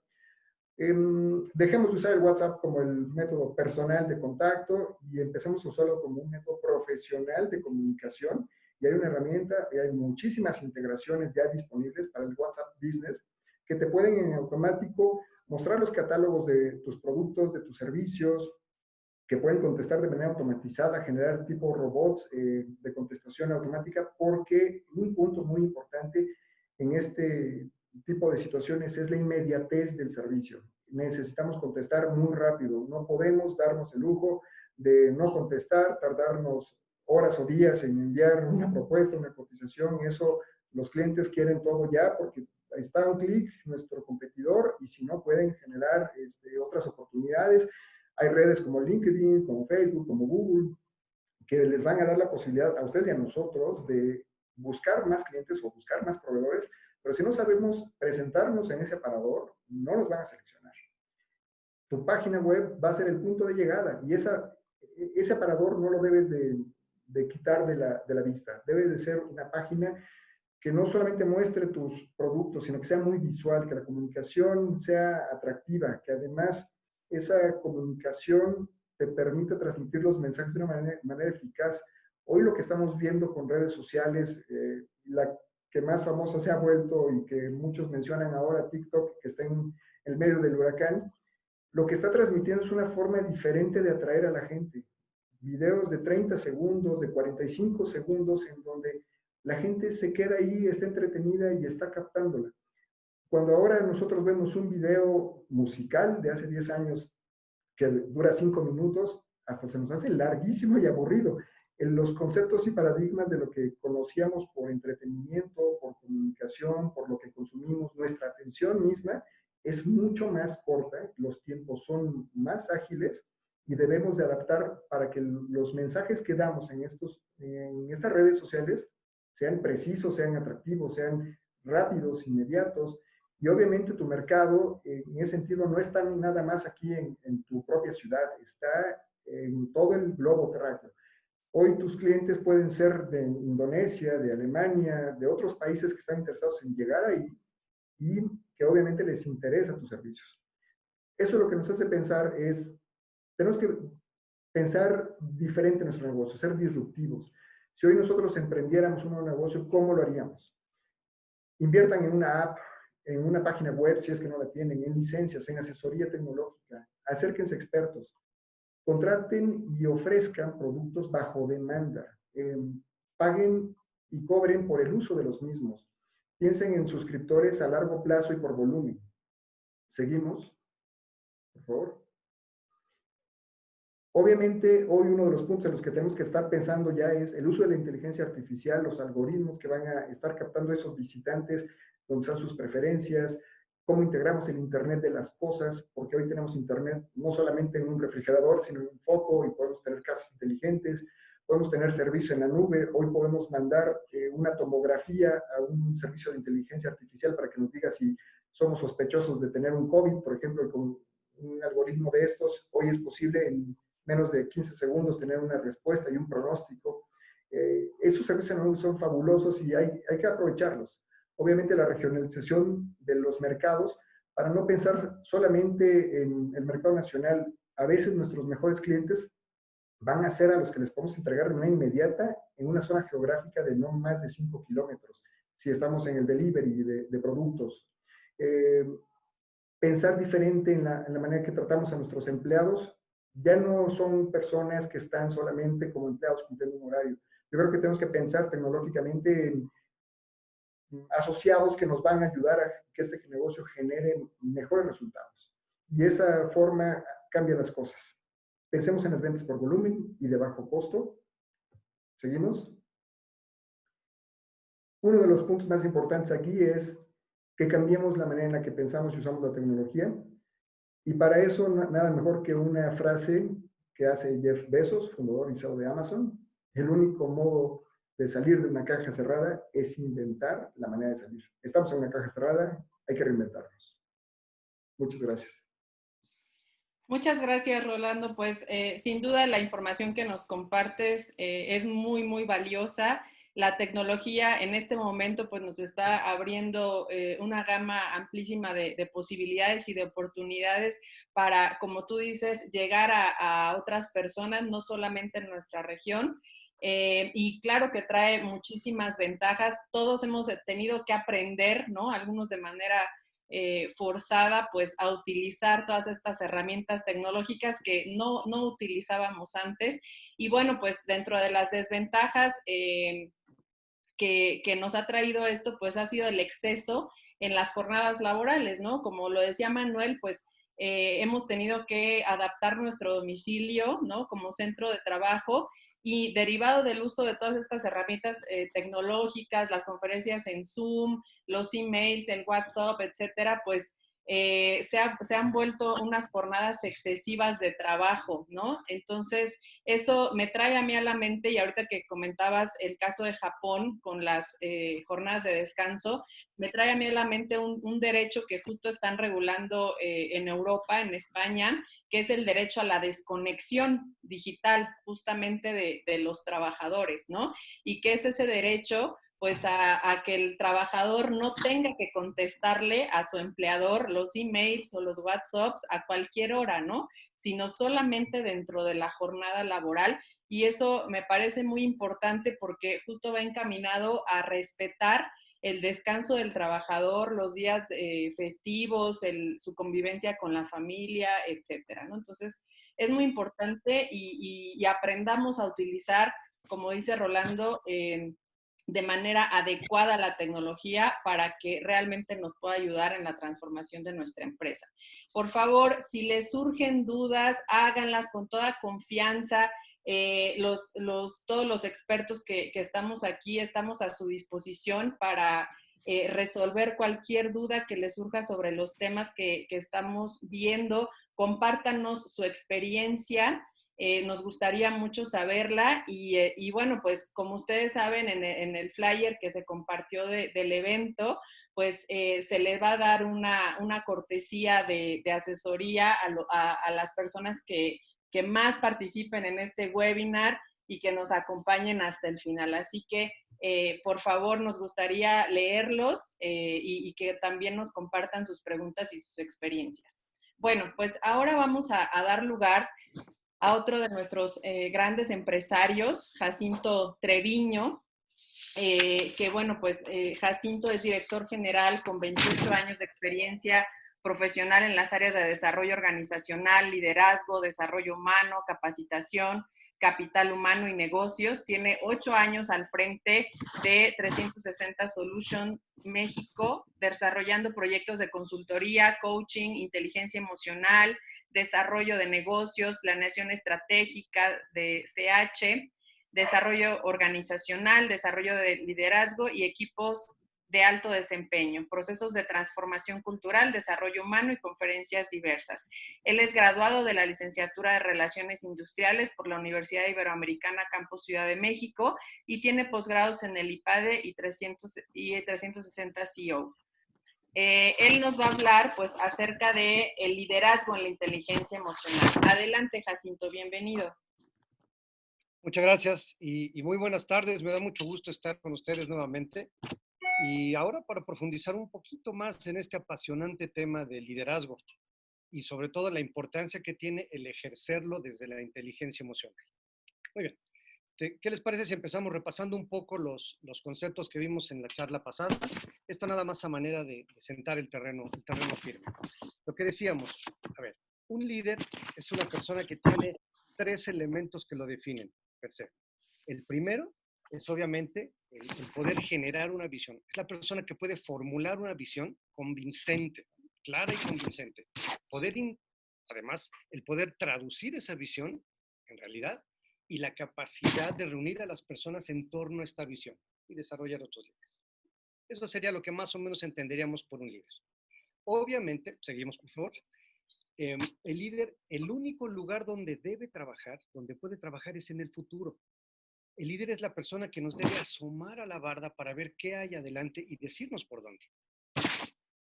Dejemos de usar el WhatsApp como el método personal de contacto y empecemos a usarlo como un método profesional de comunicación y hay una herramienta, y hay muchísimas integraciones ya disponibles para el WhatsApp Business que te pueden en automático mostrar los catálogos de tus productos, de tus servicios, que pueden contestar de manera automatizada, generar tipo robots de contestación automática, porque un punto muy importante en este tipo de situaciones es la inmediatez del servicio. Necesitamos contestar muy rápido, no podemos darnos el lujo de no contestar, tardarnos horas o días en enviar una propuesta, una cotización, eso los clientes quieren todo ya porque ahí está un clic, nuestro competidor, y si no pueden generar otras oportunidades. Hay redes como LinkedIn, como Facebook, como Google, que les van a dar la posibilidad a ustedes y a nosotros de buscar más clientes o buscar más proveedores, pero si no sabemos presentarnos en ese aparador, no nos van a seleccionar. Tu página web va a ser el punto de llegada y ese aparador no lo debes de quitar de la vista. Debe de ser una página que no solamente muestre tus productos, sino que sea muy visual, que la comunicación sea atractiva, que además esa comunicación te permita transmitir los mensajes de una manera eficaz. Hoy lo que estamos viendo con redes sociales, la que más famosa se ha vuelto y que muchos mencionan ahora, TikTok, que está en el medio del huracán, lo que está transmitiendo es una forma diferente de atraer a la gente. Videos de 30 segundos, de 45 segundos, en donde la gente se queda ahí, está entretenida y está captándola. Cuando ahora nosotros vemos un video musical de hace 10 años que dura 5 minutos, hasta se nos hace larguísimo y aburrido. En los conceptos y paradigmas de lo que conocíamos por entretenimiento, por comunicación, por lo que consumimos, nuestra atención misma es mucho más corta, los tiempos son más ágiles y debemos de adaptar para que los mensajes que damos en estas redes sociales sean precisos, sean atractivos, sean rápidos, inmediatos. Y obviamente tu mercado, en ese sentido, no está nada más aquí en tu propia ciudad, está en todo el globo terráqueo. Hoy tus clientes pueden ser de Indonesia, de Alemania, de otros países que están interesados en llegar ahí y que obviamente les interesan tus servicios. Eso lo que nos hace pensar es, tenemos que pensar diferente en nuestro negocio, ser disruptivos. Si hoy nosotros emprendiéramos un nuevo negocio, ¿cómo lo haríamos? Inviertan en una app, en una página web, si es que no la tienen, en licencias, en asesoría tecnológica, acérquense expertos, contraten y ofrezcan productos bajo demanda, paguen y cobren por el uso de los mismos, piensen en suscriptores a largo plazo y por volumen. Seguimos, por favor. Obviamente, hoy uno de los puntos en los que tenemos que estar pensando ya es el uso de la inteligencia artificial, los algoritmos que van a estar captando esos visitantes, donde están sus preferencias, cómo integramos el Internet de las cosas, porque hoy tenemos Internet no solamente en un refrigerador, sino en un foco, y podemos tener casas inteligentes, podemos tener servicio en la nube, hoy podemos mandar una tomografía a un servicio de inteligencia artificial para que nos diga si somos sospechosos de tener un COVID, por ejemplo, con un algoritmo de estos, hoy es posible en menos de 15 segundos tener una respuesta y un pronóstico. Esos servicios son fabulosos y hay que aprovecharlos. Obviamente la regionalización de los mercados, para no pensar solamente en el mercado nacional, a veces nuestros mejores clientes van a ser a los que les podemos entregar de manera inmediata en una zona geográfica de no más de 5 kilómetros, si estamos en el delivery de productos. Pensar diferente en la manera que tratamos a nuestros empleados. Ya no son personas que están solamente como empleados cumpliendo un horario. Yo creo que tenemos que pensar tecnológicamente en asociados que nos van a ayudar a que este negocio genere mejores resultados. Y esa forma cambia las cosas. Pensemos en las ventas por volumen y de bajo costo. ¿Seguimos? Uno de los puntos más importantes aquí es que cambiemos la manera en la que pensamos y usamos la tecnología. Y para eso, nada mejor que una frase que hace Jeff Bezos, fundador y CEO de Amazon: el único modo de salir de una caja cerrada es inventar la manera de salir. Estamos en una caja cerrada, hay que reinventarnos. Muchas gracias. Muchas gracias, Rolando. Pues sin duda la información que nos compartes es muy, muy valiosa. La tecnología en este momento pues nos está abriendo una gama amplísima de posibilidades y de oportunidades para, como tú dices, llegar a otras personas, no solamente en nuestra región. y claro que trae muchísimas ventajas. Todos hemos tenido que aprender, ¿no? Algunos de manera forzada, pues a utilizar todas estas herramientas tecnológicas que no utilizábamos antes. Y bueno, pues dentro de las desventajas que nos ha traído esto, pues ha sido el exceso en las jornadas laborales, ¿no? Como lo decía Manuel, pues hemos tenido que adaptar nuestro domicilio, ¿no? Como centro de trabajo y derivado del uso de todas estas herramientas tecnológicas, las conferencias en Zoom, los emails, el WhatsApp, etcétera, pues se han vuelto unas jornadas excesivas de trabajo, ¿no? Entonces, eso me trae a mí a la mente, y ahorita que comentabas el caso de Japón con las jornadas de descanso, me trae a mí a la mente un derecho que justo están regulando en Europa, en España, que es el derecho a la desconexión digital justamente de los trabajadores, ¿no? Y que es ese derecho pues a que el trabajador no tenga que contestarle a su empleador los emails o los WhatsApps a cualquier hora, ¿no? Sino solamente dentro de la jornada laboral. Y eso me parece muy importante porque justo va encaminado a respetar el descanso del trabajador, los días festivos, su convivencia con la familia, etcétera, ¿no? Entonces, es muy importante y aprendamos a utilizar, como dice Rolando, de manera adecuada la tecnología para que realmente nos pueda ayudar en la transformación de nuestra empresa. Por favor, si les surgen dudas, háganlas con toda confianza. Todos los expertos que estamos aquí estamos a su disposición para resolver cualquier duda que les surja sobre los temas que estamos viendo. Compártanos su experiencia. Nos gustaría mucho saberla y bueno, pues como ustedes saben en el flyer que se compartió del evento, pues se les va a dar una cortesía de asesoría a las personas que más participen en este webinar y que nos acompañen hasta el final. Así que, por favor, nos gustaría leerlos y que también nos compartan sus preguntas y sus experiencias. Bueno, pues ahora vamos a dar lugar a otro de nuestros grandes empresarios, Jacinto Treviño, que bueno, pues Jacinto es director general con 28 años de experiencia profesional en las áreas de desarrollo organizacional, liderazgo, desarrollo humano, capacitación, capital humano y negocios. Tiene 8 años al frente de 360 Solution México, desarrollando proyectos de consultoría, coaching, inteligencia emocional, desarrollo de negocios, planeación estratégica de CH, desarrollo organizacional, desarrollo de liderazgo y equipos de alto desempeño, procesos de transformación cultural, desarrollo humano y conferencias diversas. Él es graduado de la licenciatura de Relaciones Industriales por la Universidad Iberoamericana Campus Ciudad de México y tiene posgrados en el IPADE y 360 CEO. Él nos va a hablar pues acerca de el liderazgo en la inteligencia emocional. Adelante, Jacinto, bienvenido. Muchas gracias y muy buenas tardes. Me da mucho gusto estar con ustedes nuevamente. Y ahora para profundizar un poquito más en este apasionante tema del liderazgo y sobre todo la importancia que tiene el ejercerlo desde la inteligencia emocional. Muy bien. ¿Qué les parece si empezamos repasando un poco los conceptos que vimos en la charla pasada? Esto nada más a manera de sentar el terreno firme. Lo que decíamos, a ver, un líder es una persona que tiene 3 elementos que lo definen, per se. El primero es obviamente el poder generar una visión. Es la persona que puede formular una visión convincente, clara y convincente. Además, el poder traducir esa visión en realidad y la capacidad de reunir a las personas en torno a esta visión y desarrollar otros líderes. Eso sería lo que más o menos entenderíamos por un líder. Obviamente, seguimos por favor, el líder, el único lugar donde debe trabajar, donde puede trabajar es en el futuro. El líder es la persona que nos debe asomar a la barda para ver qué hay adelante y decirnos por dónde.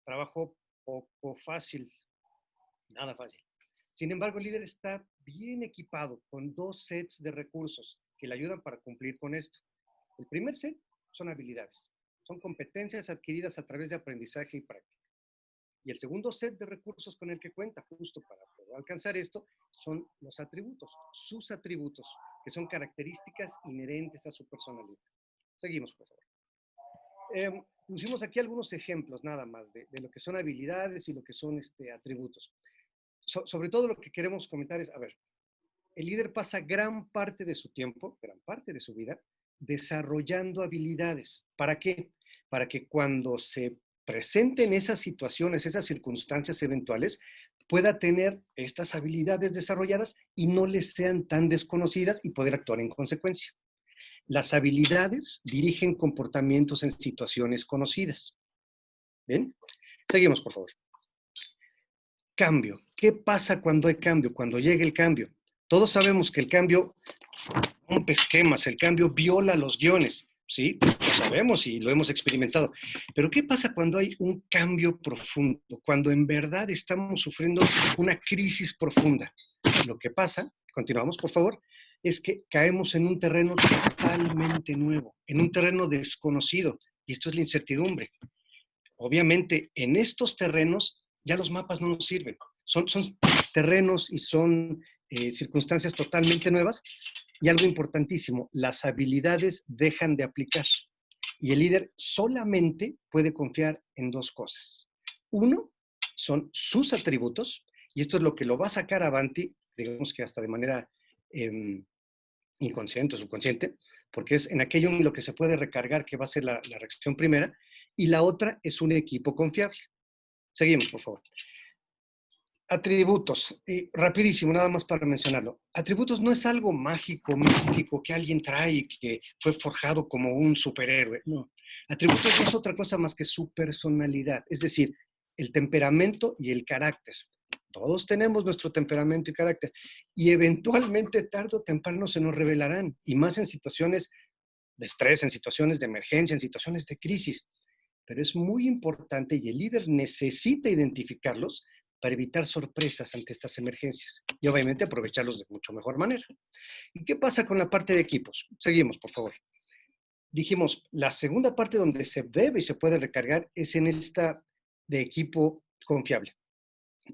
Trabajo poco fácil, nada fácil. Sin embargo, el líder está bien equipado con 2 sets de recursos que le ayudan para cumplir con esto. El primer set son habilidades, son competencias adquiridas a través de aprendizaje y práctica. Y el segundo set de recursos con el que cuenta justo para poder alcanzar esto son los atributos, sus atributos, que son características inherentes a su personalidad. Seguimos, por favor. Pusimos aquí algunos ejemplos nada más de lo que son habilidades y lo que son atributos. Sobre todo lo que queremos comentar es, a ver, el líder pasa gran parte de su tiempo, gran parte de su vida, desarrollando habilidades. ¿Para qué? Para que cuando se presenten esas situaciones, esas circunstancias eventuales, pueda tener estas habilidades desarrolladas y no les sean tan desconocidas y poder actuar en consecuencia. Las habilidades dirigen comportamientos en situaciones conocidas. ¿Bien? Seguimos, por favor. Cambio. ¿Qué pasa cuando hay cambio? Cuando llega el cambio. Todos sabemos que el cambio rompe esquemas, el cambio viola los guiones, ¿sí? Lo sabemos y lo hemos experimentado. Pero ¿qué pasa cuando hay un cambio profundo? Cuando en verdad estamos sufriendo una crisis profunda. Lo que pasa, continuamos por favor, es que caemos en un terreno totalmente nuevo, en un terreno desconocido, y esto es la incertidumbre. Obviamente, en estos terrenos ya los mapas no nos sirven. Son terrenos y son circunstancias totalmente nuevas. Y algo importantísimo, las habilidades dejan de aplicar. Y el líder solamente puede confiar en dos cosas. Uno, son sus atributos, y esto es lo que lo va a sacar avanti, digamos que hasta de manera inconsciente o subconsciente, porque es en aquello en lo que se puede recargar que va a ser la reacción primera, y la otra es un equipo confiable. Seguimos, por favor. Atributos, y rapidísimo, nada más para mencionarlo. Atributos no es algo mágico, místico, que alguien trae y que fue forjado como un superhéroe. No. Atributos no es otra cosa más que su personalidad, es decir, el temperamento y el carácter. Todos tenemos nuestro temperamento y carácter, y eventualmente, tarde o temprano, se nos revelarán, y más en situaciones de estrés, en situaciones de emergencia, en situaciones de crisis. Pero es muy importante y el líder necesita identificarlos para evitar sorpresas ante estas emergencias y obviamente aprovecharlos de mucho mejor manera. ¿Y qué pasa con la parte de equipos? Seguimos, por favor. Dijimos, la segunda parte donde se debe y se puede recargar es en esta de equipo confiable.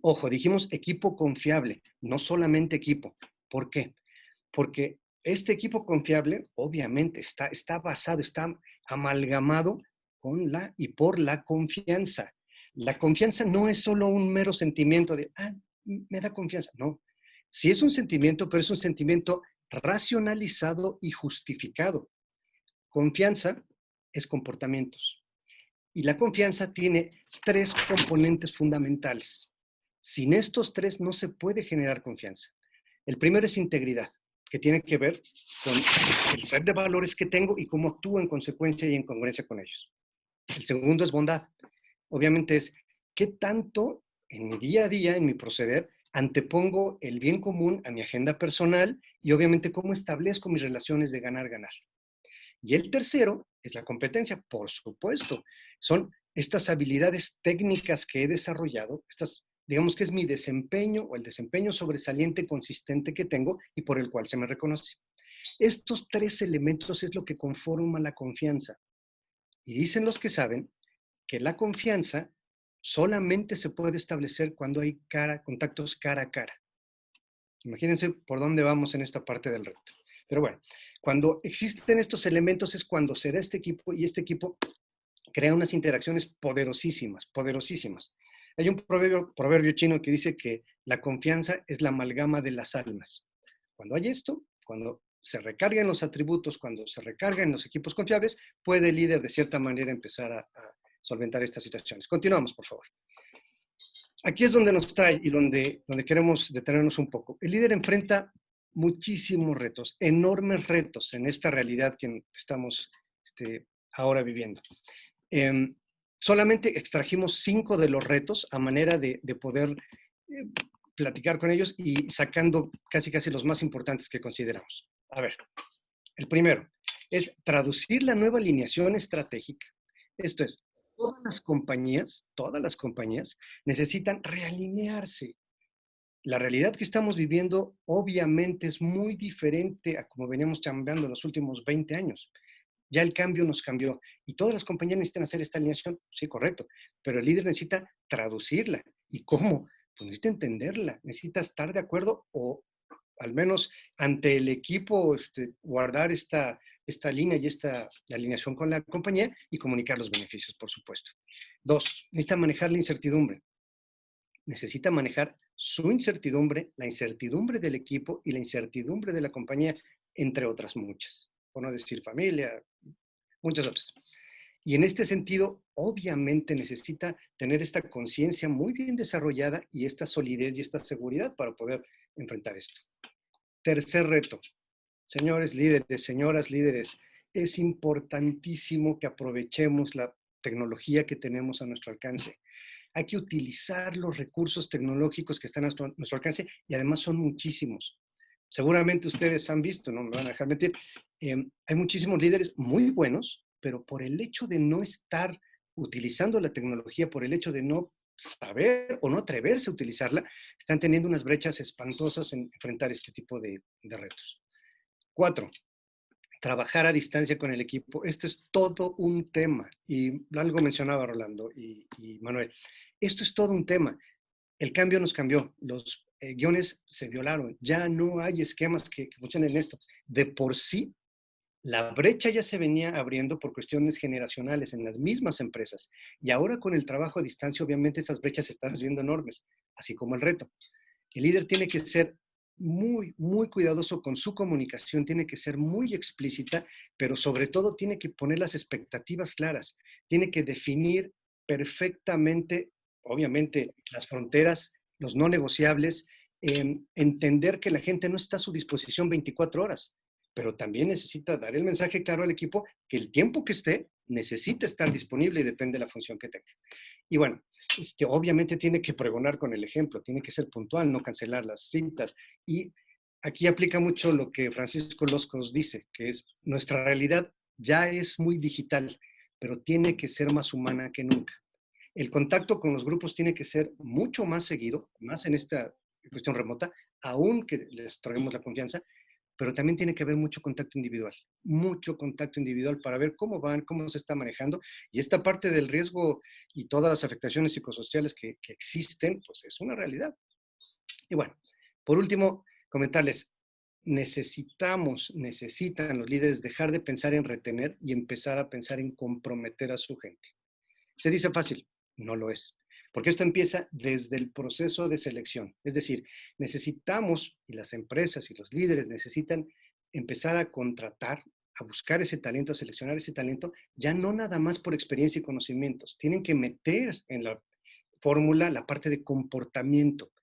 Ojo, dijimos equipo confiable, no solamente equipo. ¿Por qué? Porque este equipo confiable obviamente está basado, está amalgamado con la y por la confianza. La confianza no es solo un mero sentimiento de, me da confianza. No, sí es un sentimiento, pero es un sentimiento racionalizado y justificado. Confianza es comportamientos. Y la confianza tiene tres componentes fundamentales. Sin estos tres no se puede generar confianza. El primero es integridad, que tiene que ver con el set de valores que tengo y cómo actúo en consecuencia y en congruencia con ellos. El segundo es bondad. Obviamente es qué tanto en mi día a día, en mi proceder, antepongo el bien común a mi agenda personal y obviamente cómo establezco mis relaciones de ganar-ganar. Y el tercero es la competencia, por supuesto. Son estas habilidades técnicas que he desarrollado, digamos que es mi desempeño o el desempeño sobresaliente consistente que tengo y por el cual se me reconoce. Estos tres elementos es lo que conforma la confianza. Y dicen los que saben que la confianza solamente se puede establecer cuando hay contactos cara a cara. Imagínense por dónde vamos en esta parte del reto. Pero bueno, cuando existen estos elementos es cuando se da este equipo y este equipo crea unas interacciones poderosísimas, poderosísimas. Hay un proverbio chino que dice que la confianza es la amalgama de las almas. Cuando hay esto, cuando se recargan los atributos, cuando se recargan los equipos confiables, puede el líder de cierta manera empezar a solventar estas situaciones. Continuamos, por favor. Aquí es donde nos trae y donde queremos detenernos un poco. El líder enfrenta muchísimos retos, enormes retos en esta realidad que estamos ahora viviendo. Solamente extrajimos 5 de los retos a manera de poder platicar con ellos y sacando casi los más importantes que consideramos. A ver, el primero es traducir la nueva alineación estratégica. Esto es, todas las compañías necesitan realinearse. La realidad que estamos viviendo obviamente es muy diferente a como veníamos chambeando en los últimos 20 años. Ya el cambio nos cambió y todas las compañías necesitan hacer esta alineación, sí, correcto, pero el líder necesita traducirla. ¿Y cómo? Pues necesita entenderla, necesita estar de acuerdo o al menos ante el equipo guardar esta línea y esta alineación con la compañía y comunicar los beneficios, por supuesto. 2, necesita manejar la incertidumbre. Necesita manejar su incertidumbre, la incertidumbre del equipo y la incertidumbre de la compañía, entre otras muchas, por no decir familia, muchas otras. Y en este sentido, obviamente necesita tener esta conciencia muy bien desarrollada y esta solidez y esta seguridad para poder enfrentar esto. Tercer reto, señores líderes, señoras líderes, es importantísimo que aprovechemos la tecnología que tenemos a nuestro alcance. Hay que utilizar los recursos tecnológicos que están a nuestro alcance y además son muchísimos. Seguramente ustedes han visto, no me van a dejar mentir, hay muchísimos líderes muy buenos, pero por el hecho de no estar utilizando la tecnología, por el hecho de no saber o no atreverse a utilizarla, están teniendo unas brechas espantosas en enfrentar este tipo de retos. 4, trabajar a distancia con el equipo. Esto es todo un tema y algo mencionaba Rolando y Manuel. Esto es todo un tema. El cambio nos cambió, los guiones se violaron, ya no hay esquemas que funcionen en esto. De por sí, la brecha ya se venía abriendo por cuestiones generacionales en las mismas empresas y ahora con el trabajo a distancia, obviamente esas brechas se están haciendo enormes, así como el reto. El líder tiene que ser muy, muy cuidadoso con su comunicación, tiene que ser muy explícita, pero sobre todo tiene que poner las expectativas claras, tiene que definir perfectamente, obviamente, las fronteras, los no negociables, entender que la gente no está a su disposición 24 horas, pero también necesita dar el mensaje claro al equipo que el tiempo que esté necesita estar disponible y depende de la función que tenga. Y bueno, obviamente tiene que pregonar con el ejemplo, tiene que ser puntual, no cancelar las citas. Y aquí aplica mucho lo que Francisco Loscos dice, que es nuestra realidad ya es muy digital, pero tiene que ser más humana que nunca. El contacto con los grupos tiene que ser mucho más seguido, más en esta cuestión remota, aún que les traemos la confianza, pero también tiene que haber mucho contacto individual para ver cómo van, cómo se está manejando. Y esta parte del riesgo y todas las afectaciones psicosociales que existen, pues es una realidad. Y bueno, por último, comentarles, necesitan los líderes dejar de pensar en retener y empezar a pensar en comprometer a su gente. Se dice fácil, no lo es. Porque esto empieza desde el proceso de selección. Es decir, necesitamos, y las empresas y los líderes necesitan empezar a contratar, a buscar ese talento, a seleccionar ese talento, ya no nada más por experiencia y conocimientos. Tienen que meter en la fórmula la parte de comportamiento.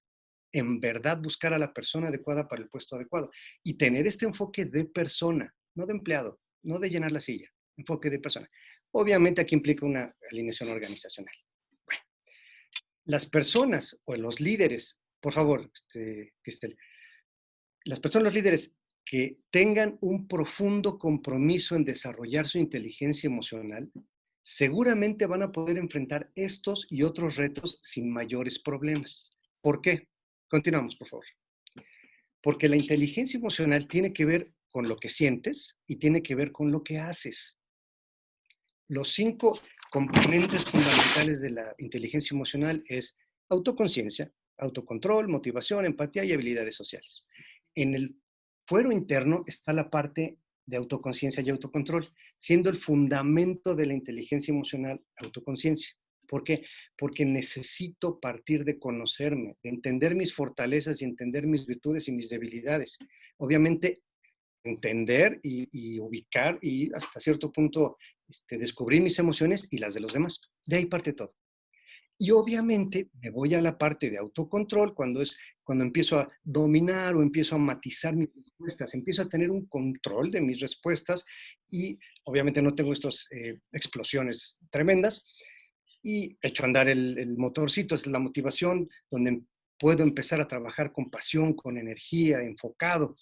En verdad buscar a la persona adecuada para el puesto adecuado. Y tener este enfoque de persona, no de empleado, no de llenar la silla, enfoque de persona. Obviamente aquí implica una alineación organizacional. Bueno, las personas o los líderes, por favor, Cristel, las personas, los líderes que tengan un profundo compromiso en desarrollar su inteligencia emocional, seguramente van a poder enfrentar estos y otros retos sin mayores problemas. ¿Por qué? Continuamos, por favor. Porque la inteligencia emocional tiene que ver con lo que sientes y tiene que ver con lo que haces. Los 5 componentes fundamentales de la inteligencia emocional es autoconciencia, autocontrol, motivación, empatía y habilidades sociales. En el fuero interno está la parte de autoconciencia y autocontrol, siendo el fundamento de la inteligencia emocional autoconciencia. ¿Por qué? Porque necesito partir de conocerme, de entender mis fortalezas y entender mis virtudes y mis debilidades. Obviamente, entender y ubicar y hasta cierto punto descubrir mis emociones y las de los demás. De ahí parte todo. Y obviamente me voy a la parte de autocontrol cuando empiezo a dominar o empiezo a matizar mis respuestas, empiezo a tener un control de mis respuestas y obviamente no tengo estas explosiones tremendas y echo a andar el motorcito, es la motivación donde puedo empezar a trabajar con pasión, con energía, enfocado.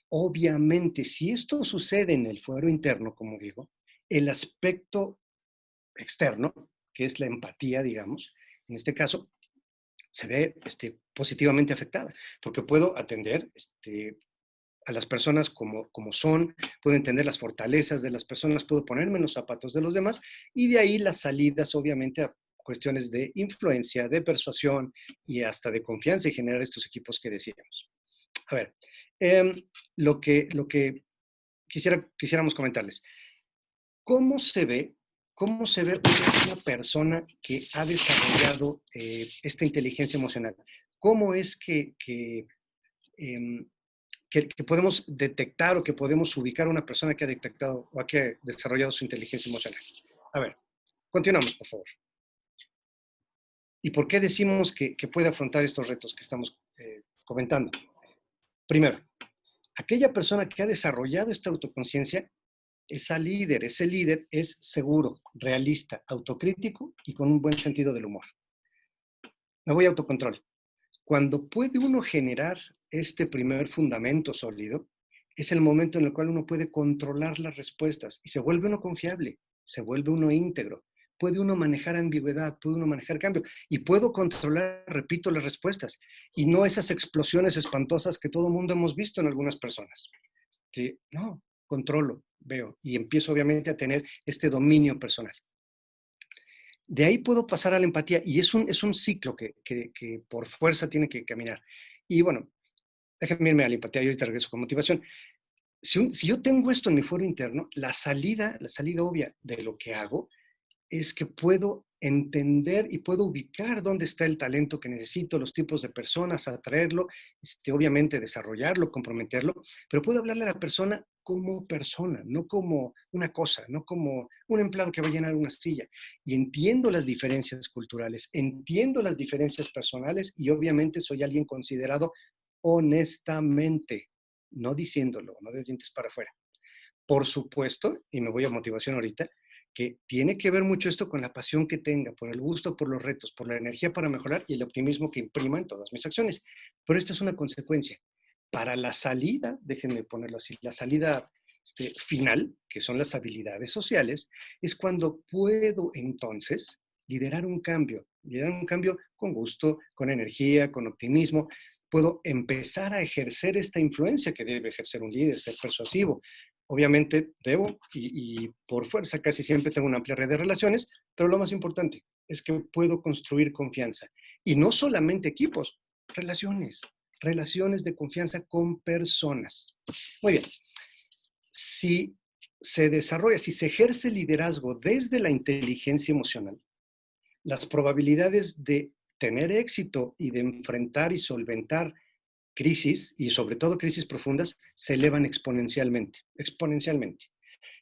Obviamente, si esto sucede en el fuero interno, como digo, el aspecto externo, que es la empatía, digamos, en este caso, se ve positivamente afectada, porque puedo atender a las personas como son, puedo entender las fortalezas de las personas, puedo ponerme en los zapatos de los demás, y de ahí las salidas, obviamente, a cuestiones de influencia, de persuasión y hasta de confianza y generar estos equipos que decíamos. A ver, lo que quisiéramos comentarles. ¿Cómo se ve una persona que ha desarrollado esta inteligencia emocional? ¿Cómo es em, que podemos detectar o que podemos ubicar a una persona que ha detectado o que ha desarrollado su inteligencia emocional? A ver, continuamos, por favor. ¿Y por qué decimos que puede afrontar estos retos que estamos comentando? Primero, aquella persona que ha desarrollado esta autoconciencia, ese líder es seguro, realista, autocrítico y con un buen sentido del humor. Me voy a autocontrol. Cuando puede uno generar este primer fundamento sólido, es el momento en el cual uno puede controlar las respuestas y se vuelve uno confiable, se vuelve uno íntegro. Puede uno manejar ambigüedad, puede uno manejar cambio y puedo controlar, repito, las respuestas y no esas explosiones espantosas que todo el mundo hemos visto en algunas personas. No, controlo, veo y empiezo obviamente a tener este dominio personal. De ahí puedo pasar a la empatía y es un ciclo que por fuerza tiene que caminar. Y bueno, déjenme irme a la empatía y ahorita regreso con motivación. Si yo tengo esto en mi fuero interno, la salida obvia de lo que hago es que puedo entender y puedo ubicar dónde está el talento que necesito, los tipos de personas, atraerlo, obviamente desarrollarlo, comprometerlo, pero puedo hablarle a la persona como persona, no como una cosa, no como un empleado que va a llenar una silla. Y entiendo las diferencias culturales, entiendo las diferencias personales y obviamente soy alguien considerado honestamente, no diciéndolo, no de dientes para afuera. Por supuesto, y me voy a motivación ahorita, que tiene que ver mucho esto con la pasión que tenga, por el gusto, por los retos, por la energía para mejorar y el optimismo que imprima en todas mis acciones. Pero esta es una consecuencia. Para la salida, déjenme ponerlo así, la salida final, que son las habilidades sociales, es cuando puedo entonces liderar un cambio con gusto, con energía, con optimismo. Puedo empezar a ejercer esta influencia que debe ejercer un líder, ser persuasivo. Obviamente debo y por fuerza casi siempre tengo una amplia red de relaciones, pero lo más importante es que puedo construir confianza. Y no solamente equipos, relaciones de confianza con personas. Muy bien. Si se desarrolla, si se ejerce liderazgo desde la inteligencia emocional, las probabilidades de tener éxito y de enfrentar y solventar crisis, y sobre todo crisis profundas, se elevan exponencialmente.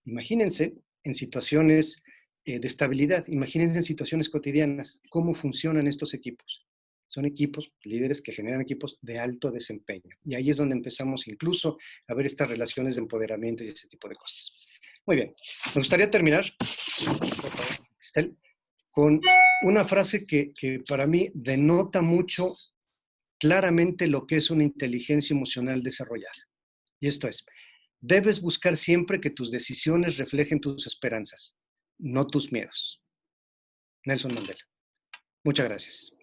Imagínense en situaciones de estabilidad, imagínense en situaciones cotidianas, cómo funcionan estos equipos. Son equipos, líderes que generan equipos de alto desempeño. Y ahí es donde empezamos incluso a ver estas relaciones de empoderamiento y ese tipo de cosas. Muy bien, me gustaría terminar, Cristel, con una frase que para mí denota mucho claramente lo que es una inteligencia emocional desarrollada. Y esto es, debes buscar siempre que tus decisiones reflejen tus esperanzas, no tus miedos. Nelson Mandela. Muchas gracias.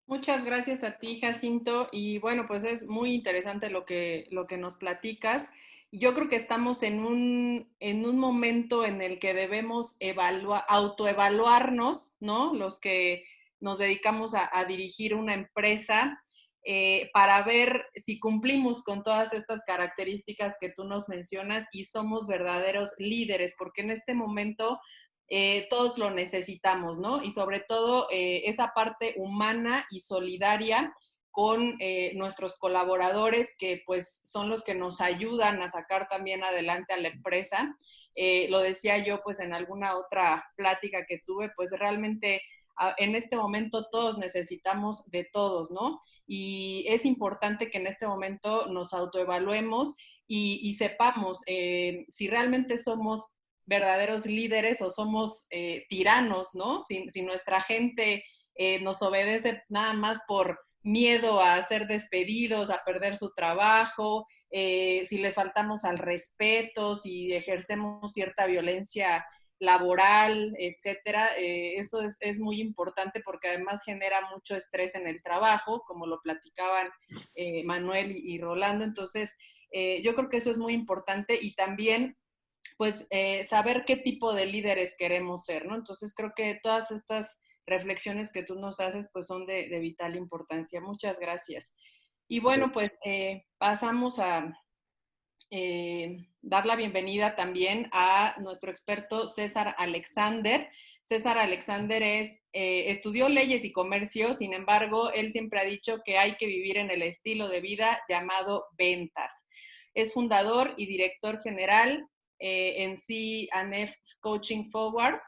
Muchas gracias a ti, Jacinto. Y bueno, pues es muy interesante lo que nos platicas. Yo creo que estamos en un momento en el que debemos autoevaluarnos, ¿no? Los que nos dedicamos a dirigir una empresa, para ver si cumplimos con todas estas características que tú nos mencionas y somos verdaderos líderes, porque en este momento todos lo necesitamos, ¿no? Y sobre todo esa parte humana y solidaria con nuestros colaboradores, que pues son los que nos ayudan a sacar también adelante a la empresa. Lo decía yo pues en alguna otra plática que tuve, pues realmente en este momento todos necesitamos de todos, ¿no? Y es importante que en este momento nos autoevaluemos y sepamos si realmente somos verdaderos líderes o somos tiranos, ¿no? Si nuestra gente nos obedece nada más por miedo a ser despedidos, a perder su trabajo, si les faltamos al respeto, si ejercemos cierta violencia laboral, etcétera. Eso es muy importante porque además genera mucho estrés en el trabajo, como lo platicaban Manuel y Rolando. Entonces, yo creo que eso es muy importante y también pues saber qué tipo de líderes queremos ser, ¿no? Entonces creo que todas estas reflexiones que tú nos haces pues son de vital importancia. Muchas gracias. Y bueno, pues pasamos a dar la bienvenida también a nuestro experto César Alexander. César Alexander estudió leyes y comercio, sin embargo, él siempre ha dicho que hay que vivir en el estilo de vida llamado ventas. Es fundador y director general en C&F Coaching Forward,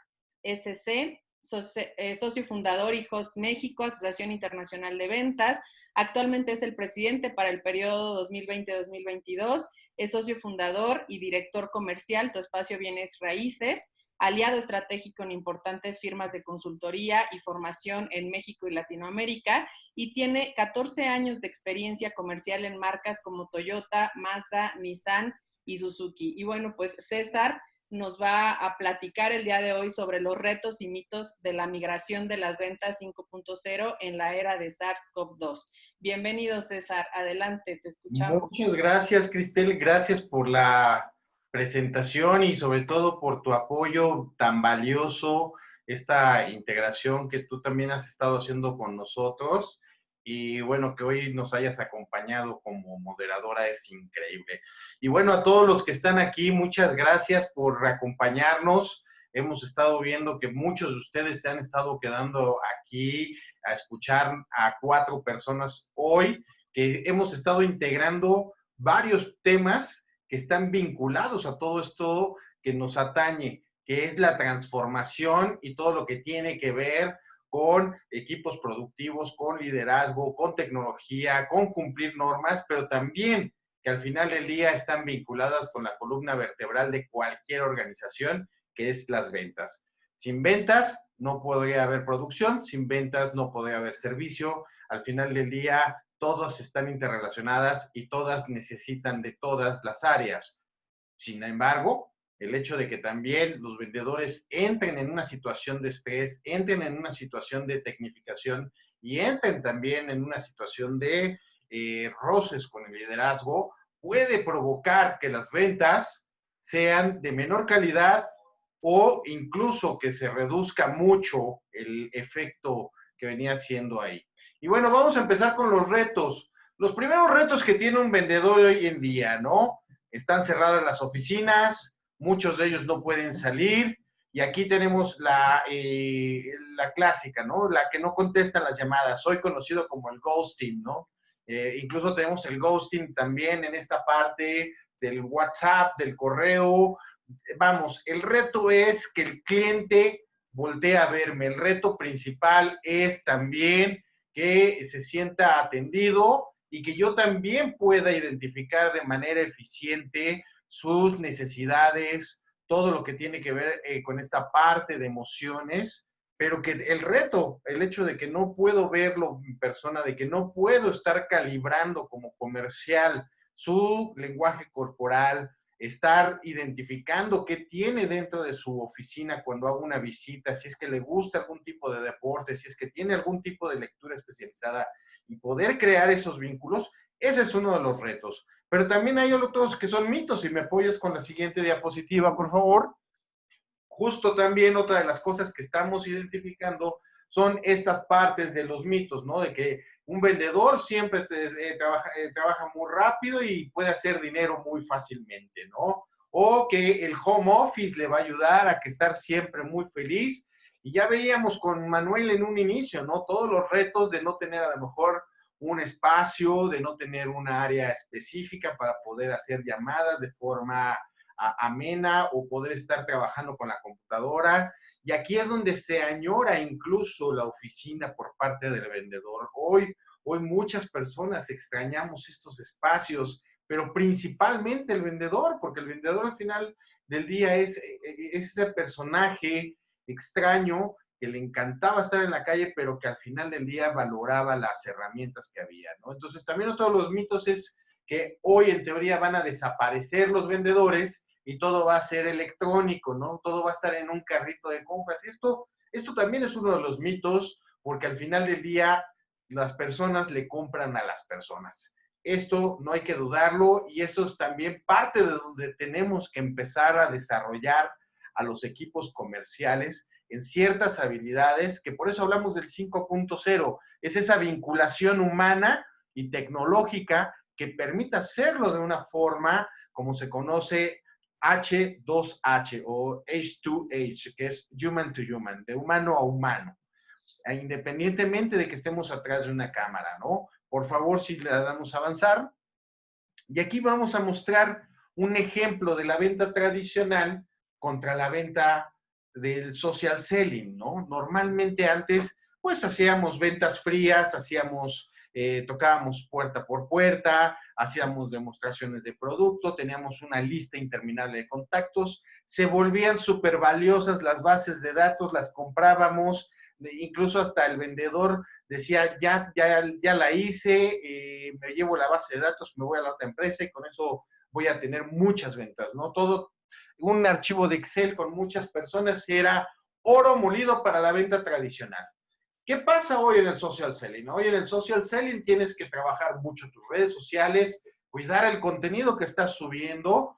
SC, socio fundador y host México, Asociación Internacional de Ventas. Actualmente es el presidente para el periodo 2020-2022. Es socio fundador y director comercial, Tu Espacio Bienes Raíces, aliado estratégico en importantes firmas de consultoría y formación en México y Latinoamérica, y tiene 14 años de experiencia comercial en marcas como Toyota, Mazda, Nissan y Suzuki. Y bueno, pues César nos va a platicar el día de hoy sobre los retos y mitos de la migración de las ventas 5.0 en la era de SARS-CoV-2. Bienvenido, César. Adelante, te escuchamos. Muchas gracias, Cristel. Gracias por la presentación y sobre todo por tu apoyo tan valioso, esta integración que tú también has estado haciendo con nosotros. Y bueno, que hoy nos hayas acompañado como moderadora es increíble. Y bueno, a todos los que están aquí, muchas gracias por acompañarnos. Hemos estado viendo que muchos de ustedes se han estado quedando aquí a escuchar a 4 personas hoy, que hemos estado integrando varios temas que están vinculados a todo esto que nos atañe, que es la transformación y todo lo que tiene que ver con equipos productivos, con liderazgo, con tecnología, con cumplir normas, pero también que al final del día están vinculadas con la columna vertebral de cualquier organización, que es las ventas. Sin ventas no podría haber producción, sin ventas no podría haber servicio. Al final del día todas están interrelacionadas y todas necesitan de todas las áreas. Sin embargo, el hecho de que también los vendedores entren en una situación de estrés, entren en una situación de tecnificación y entren también en una situación de roces con el liderazgo, puede provocar que las ventas sean de menor calidad o incluso que se reduzca mucho el efecto que venía siendo ahí. Y bueno, vamos a empezar con los retos. Los primeros retos que tiene un vendedor hoy en día, ¿no? Están cerradas las oficinas, muchos de ellos no pueden salir, y aquí tenemos la clásica, ¿no? La que no contestan las llamadas, hoy conocido como el ghosting, ¿no? Incluso tenemos el ghosting también en esta parte del WhatsApp, del correo. Vamos, el reto es que el cliente voltee a verme. El reto principal es también que se sienta atendido y que yo también pueda identificar de manera eficiente sus necesidades, todo lo que tiene que ver con esta parte de emociones, pero que el reto, el hecho de que no puedo verlo en persona, de que no puedo estar calibrando como comercial su lenguaje corporal, estar identificando qué tiene dentro de su oficina cuando hago una visita, si es que le gusta algún tipo de deporte, si es que tiene algún tipo de lectura especializada y poder crear esos vínculos, ese es uno de los retos. Pero también hay otros que son mitos. Si me apoyas con la siguiente diapositiva, por favor. Justo también otra de las cosas que estamos identificando son estas partes de los mitos, ¿no? De que un vendedor siempre trabaja muy rápido y puede hacer dinero muy fácilmente, ¿no? O que el home office le va a ayudar a que estar siempre muy feliz. Y ya veíamos con Manuel en un inicio, ¿no? Todos los retos de no tener a lo mejor un espacio, de no tener una área específica para poder hacer llamadas de forma amena o poder estar trabajando con la computadora. Y aquí es donde se añora incluso la oficina por parte del vendedor. Hoy muchas personas extrañamos estos espacios, pero principalmente el vendedor, porque el vendedor al final del día es ese personaje extraño que le encantaba estar en la calle, pero que al final del día valoraba las herramientas que había, ¿no? Entonces, también otro de los mitos es que hoy en teoría van a desaparecer los vendedores y todo va a ser electrónico, ¿no? Todo va a estar en un carrito de compras. Esto también es uno de los mitos, porque al final del día las personas le compran a las personas. Esto no hay que dudarlo y esto es también parte de donde tenemos que empezar a desarrollar a los equipos comerciales en ciertas habilidades, que por eso hablamos del 5.0, es esa vinculación humana y tecnológica que permita hacerlo de una forma como se conoce H2H o H2H, que es human to human, de humano a humano, independientemente de que estemos atrás de una cámara, ¿no? Por favor, si le damos a avanzar. Y aquí vamos a mostrar un ejemplo de la venta tradicional contra la venta del social selling, ¿no? Normalmente antes, pues hacíamos ventas frías, tocábamos puerta por puerta, hacíamos demostraciones de producto, teníamos una lista interminable de contactos, se volvían súper valiosas las bases de datos, las comprábamos, incluso hasta el vendedor decía, ya la hice, me llevo la base de datos, me voy a la otra empresa y con eso voy a tener muchas ventas, ¿no? Todo un archivo de Excel con muchas personas era oro molido para la venta tradicional. ¿Qué pasa hoy en el social selling? Hoy en el social selling tienes que trabajar mucho tus redes sociales, cuidar el contenido que estás subiendo,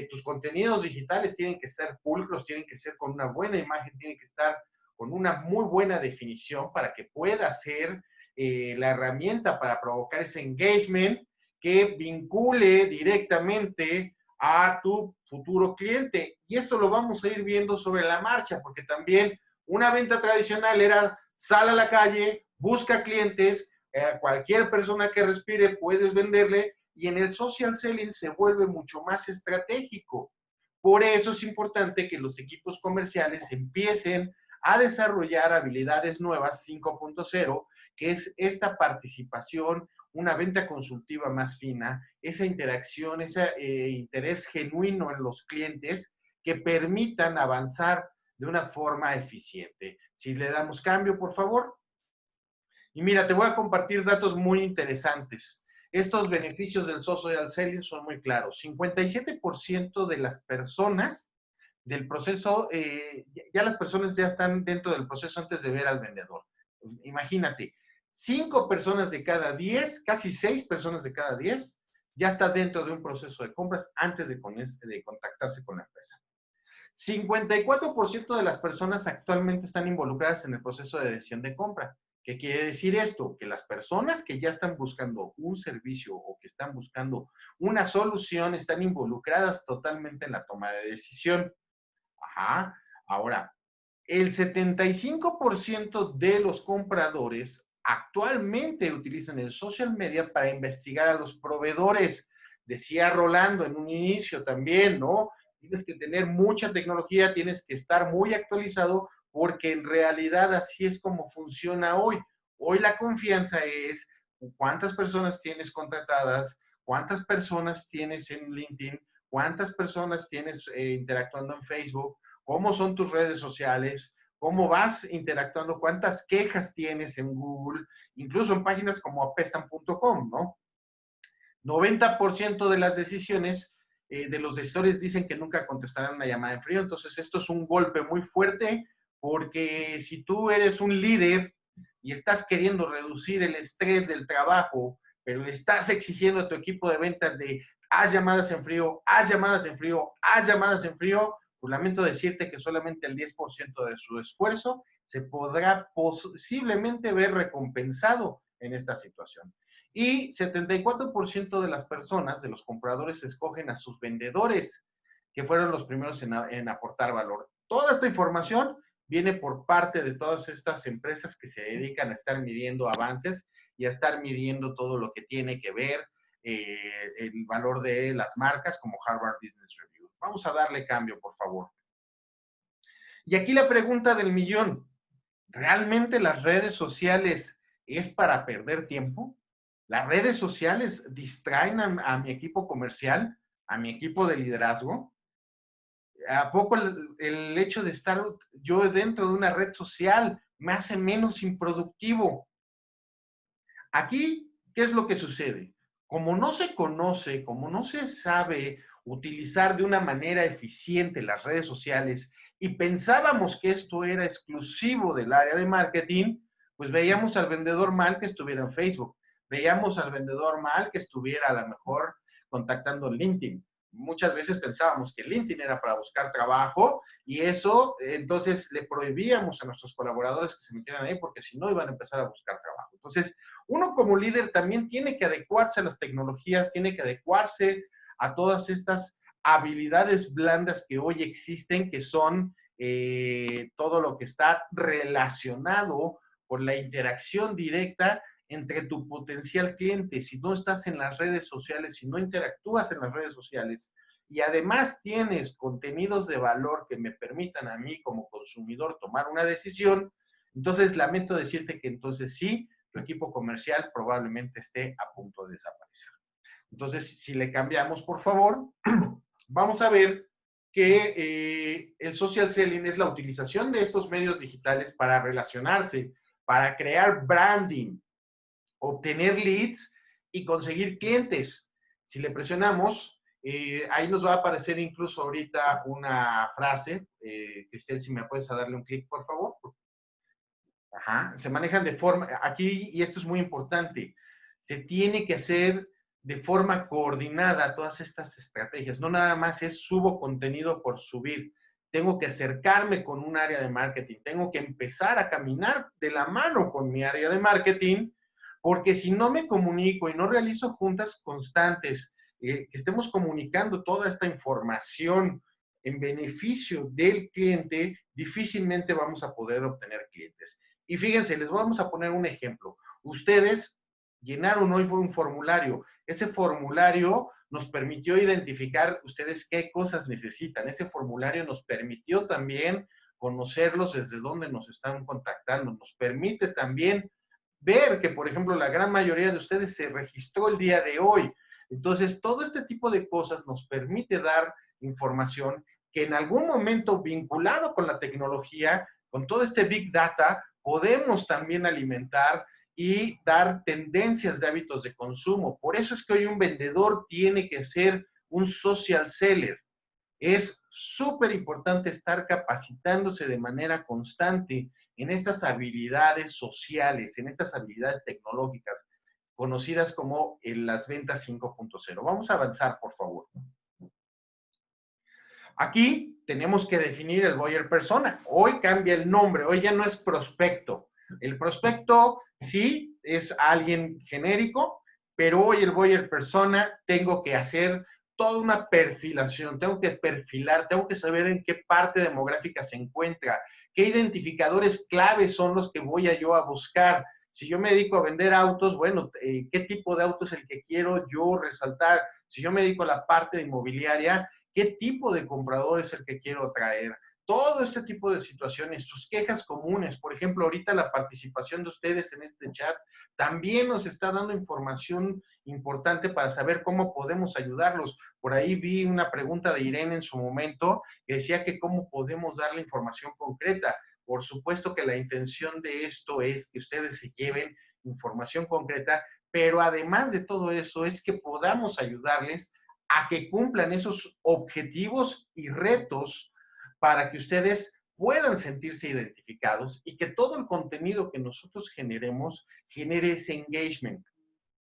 tus contenidos digitales tienen que ser pulcros, tienen que ser con una buena imagen, tienen que estar con una muy buena definición para que pueda ser la herramienta para provocar ese engagement que vincule directamente a tu futuro cliente. Y esto lo vamos a ir viendo sobre la marcha, porque también una venta tradicional era sal a la calle, busca clientes, cualquier persona que respire puedes venderle, y en el social selling se vuelve mucho más estratégico. Por eso es importante que los equipos comerciales empiecen a desarrollar habilidades nuevas 5.0, que es esta participación, una venta consultiva más fina, esa interacción, ese interés genuino en los clientes que permitan avanzar de una forma eficiente. Si le damos cambio, por favor. Y mira, te voy a compartir datos muy interesantes. Estos beneficios del social selling son muy claros. 57% de las personas del proceso, ya las personas ya están dentro del proceso antes de ver al vendedor. Imagínate, 5 personas de cada 10, casi 6 personas de cada 10, ya está dentro de un proceso de compras antes de contactarse con la empresa. 54% de las personas actualmente están involucradas en el proceso de decisión de compra. ¿Qué quiere decir esto? Que las personas que ya están buscando un servicio o que están buscando una solución están involucradas totalmente en la toma de decisión. Ajá. Ahora, el 75% de los compradores actualmente utilizan el social media para investigar a los proveedores. Decía Rolando en un inicio también, ¿no? Tienes que tener mucha tecnología, tienes que estar muy actualizado, porque en realidad así es como funciona hoy. Hoy la confianza es cuántas personas tienes contratadas, cuántas personas tienes en LinkedIn, cuántas personas tienes interactuando en Facebook, cómo son tus redes sociales, cómo vas interactuando, cuántas quejas tienes en Google, incluso en páginas como apestan.com, ¿no? 90% de las decisiones de los decisores dicen que nunca contestarán una llamada en frío. Entonces, esto es un golpe muy fuerte, porque si tú eres un líder y estás queriendo reducir el estrés del trabajo, pero le estás exigiendo a tu equipo de ventas de haz llamadas en frío, haz llamadas en frío, haz llamadas en frío, pues lamento decirte que solamente el 10% de su esfuerzo se podrá posiblemente ver recompensado en esta situación. Y 74% de las personas, de los compradores, escogen a sus vendedores, que fueron los primeros en aportar valor. Toda esta información viene por parte de todas estas empresas que se dedican a estar midiendo avances y a estar midiendo todo lo que tiene que ver el valor de las marcas, como Harvard Business Review. Vamos a darle cambio, por favor. Y aquí la pregunta del millón. ¿Realmente las redes sociales es para perder tiempo? ¿Las redes sociales distraen a mi equipo comercial, a mi equipo de liderazgo? ¿A poco el hecho de estar yo dentro de una red social me hace menos improductivo? Aquí, ¿qué es lo que sucede? Como no se conoce, como no se sabe utilizar de una manera eficiente las redes sociales y pensábamos que esto era exclusivo del área de marketing, pues veíamos al vendedor mal que estuviera en Facebook, veíamos al vendedor mal que estuviera a lo mejor contactando en LinkedIn. Muchas veces pensábamos que LinkedIn era para buscar trabajo y eso, entonces le prohibíamos a nuestros colaboradores que se metieran ahí porque si no iban a empezar a buscar trabajo. Entonces, uno como líder también tiene que adecuarse a las tecnologías, tiene que adecuarse a todas estas habilidades blandas que hoy existen, que son todo lo que está relacionado con la interacción directa entre tu potencial cliente. Si no estás en las redes sociales, si no interactúas en las redes sociales y además tienes contenidos de valor que me permitan a mí como consumidor tomar una decisión, entonces lamento decirte que entonces sí, tu equipo comercial probablemente esté a punto de desaparecer. Entonces, si le cambiamos, por favor, vamos a ver que el social selling es la utilización de estos medios digitales para relacionarse, para crear branding, obtener leads y conseguir clientes. Si le presionamos, ahí nos va a aparecer incluso ahorita una frase. Cristel, si me puedes darle un clic, por favor. Ajá. Se manejan de forma, aquí, y esto es muy importante, se tiene que hacer de forma coordinada todas estas estrategias. No nada más es subo contenido por subir. Tengo que acercarme con un área de marketing. Tengo que empezar a caminar de la mano con mi área de marketing, porque si no me comunico y no realizo juntas constantes, que estemos comunicando toda esta información en beneficio del cliente, difícilmente vamos a poder obtener clientes. Y fíjense, les vamos a poner un ejemplo. Ustedes llenaron hoy un formulario. Ese formulario nos permitió identificar ustedes qué cosas necesitan. Ese formulario nos permitió también conocerlos desde dónde nos están contactando. Nos permite también ver que, por ejemplo, la gran mayoría de ustedes se registró el día de hoy. Entonces, todo este tipo de cosas nos permite dar información que en algún momento vinculado con la tecnología, con todo este Big Data, podemos también alimentar y dar tendencias de hábitos de consumo. Por eso es que hoy un vendedor tiene que ser un social seller. Es súper importante estar capacitándose de manera constante en estas habilidades sociales, en estas habilidades tecnológicas, conocidas como las ventas 5.0. Vamos a avanzar, por favor. Aquí tenemos que definir el buyer persona. Hoy cambia el nombre, hoy ya no es prospecto. El prospecto sí es alguien genérico, pero hoy el buyer persona tengo que hacer toda una perfilación, tengo que perfilar, tengo que saber en qué parte demográfica se encuentra, qué identificadores claves son los que voy yo a buscar. Si yo me dedico a vender autos, bueno, ¿qué tipo de auto es el que quiero yo resaltar? Si yo me dedico a la parte de inmobiliaria, ¿qué tipo de comprador es el que quiero atraer? Todo este tipo de situaciones, sus quejas comunes, por ejemplo, ahorita la participación de ustedes en este chat también nos está dando información importante para saber cómo podemos ayudarlos. Por ahí vi una pregunta de Irene en su momento que decía que cómo podemos darle información concreta. Por supuesto que la intención de esto es que ustedes se lleven información concreta, pero además de todo eso es que podamos ayudarles a que cumplan esos objetivos y retos para que ustedes puedan sentirse identificados y que todo el contenido que nosotros generemos genere ese engagement.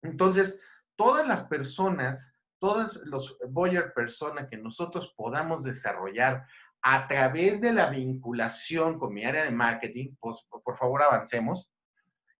Entonces, todas las personas, todos los buyer persona que nosotros podamos desarrollar a través de la vinculación con mi área de marketing, pues, por favor avancemos,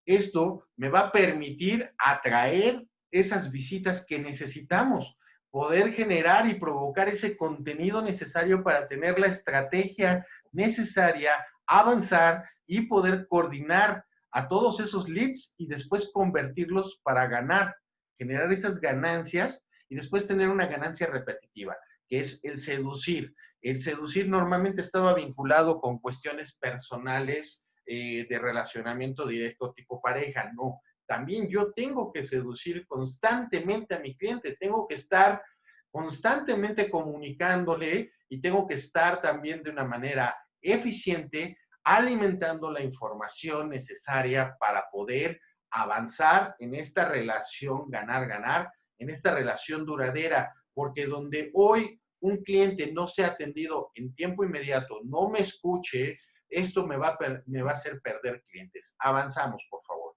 esto me va a permitir atraer esas visitas que necesitamos, poder generar y provocar ese contenido necesario para tener la estrategia necesaria, avanzar y poder coordinar a todos esos leads y después convertirlos para ganar, generar esas ganancias y después tener una ganancia repetitiva, que es el seducir. El seducir normalmente estaba vinculado con cuestiones personales, de relacionamiento directo tipo pareja. No, también yo tengo que seducir constantemente a mi cliente, tengo que estar constantemente comunicándole y tengo que estar también de una manera eficiente alimentando la información necesaria para poder avanzar en esta relación ganar-ganar, en esta relación duradera, porque donde hoy un cliente no sea atendido en tiempo inmediato, no me escuche, esto me va a hacer perder clientes. Avanzamos, por favor.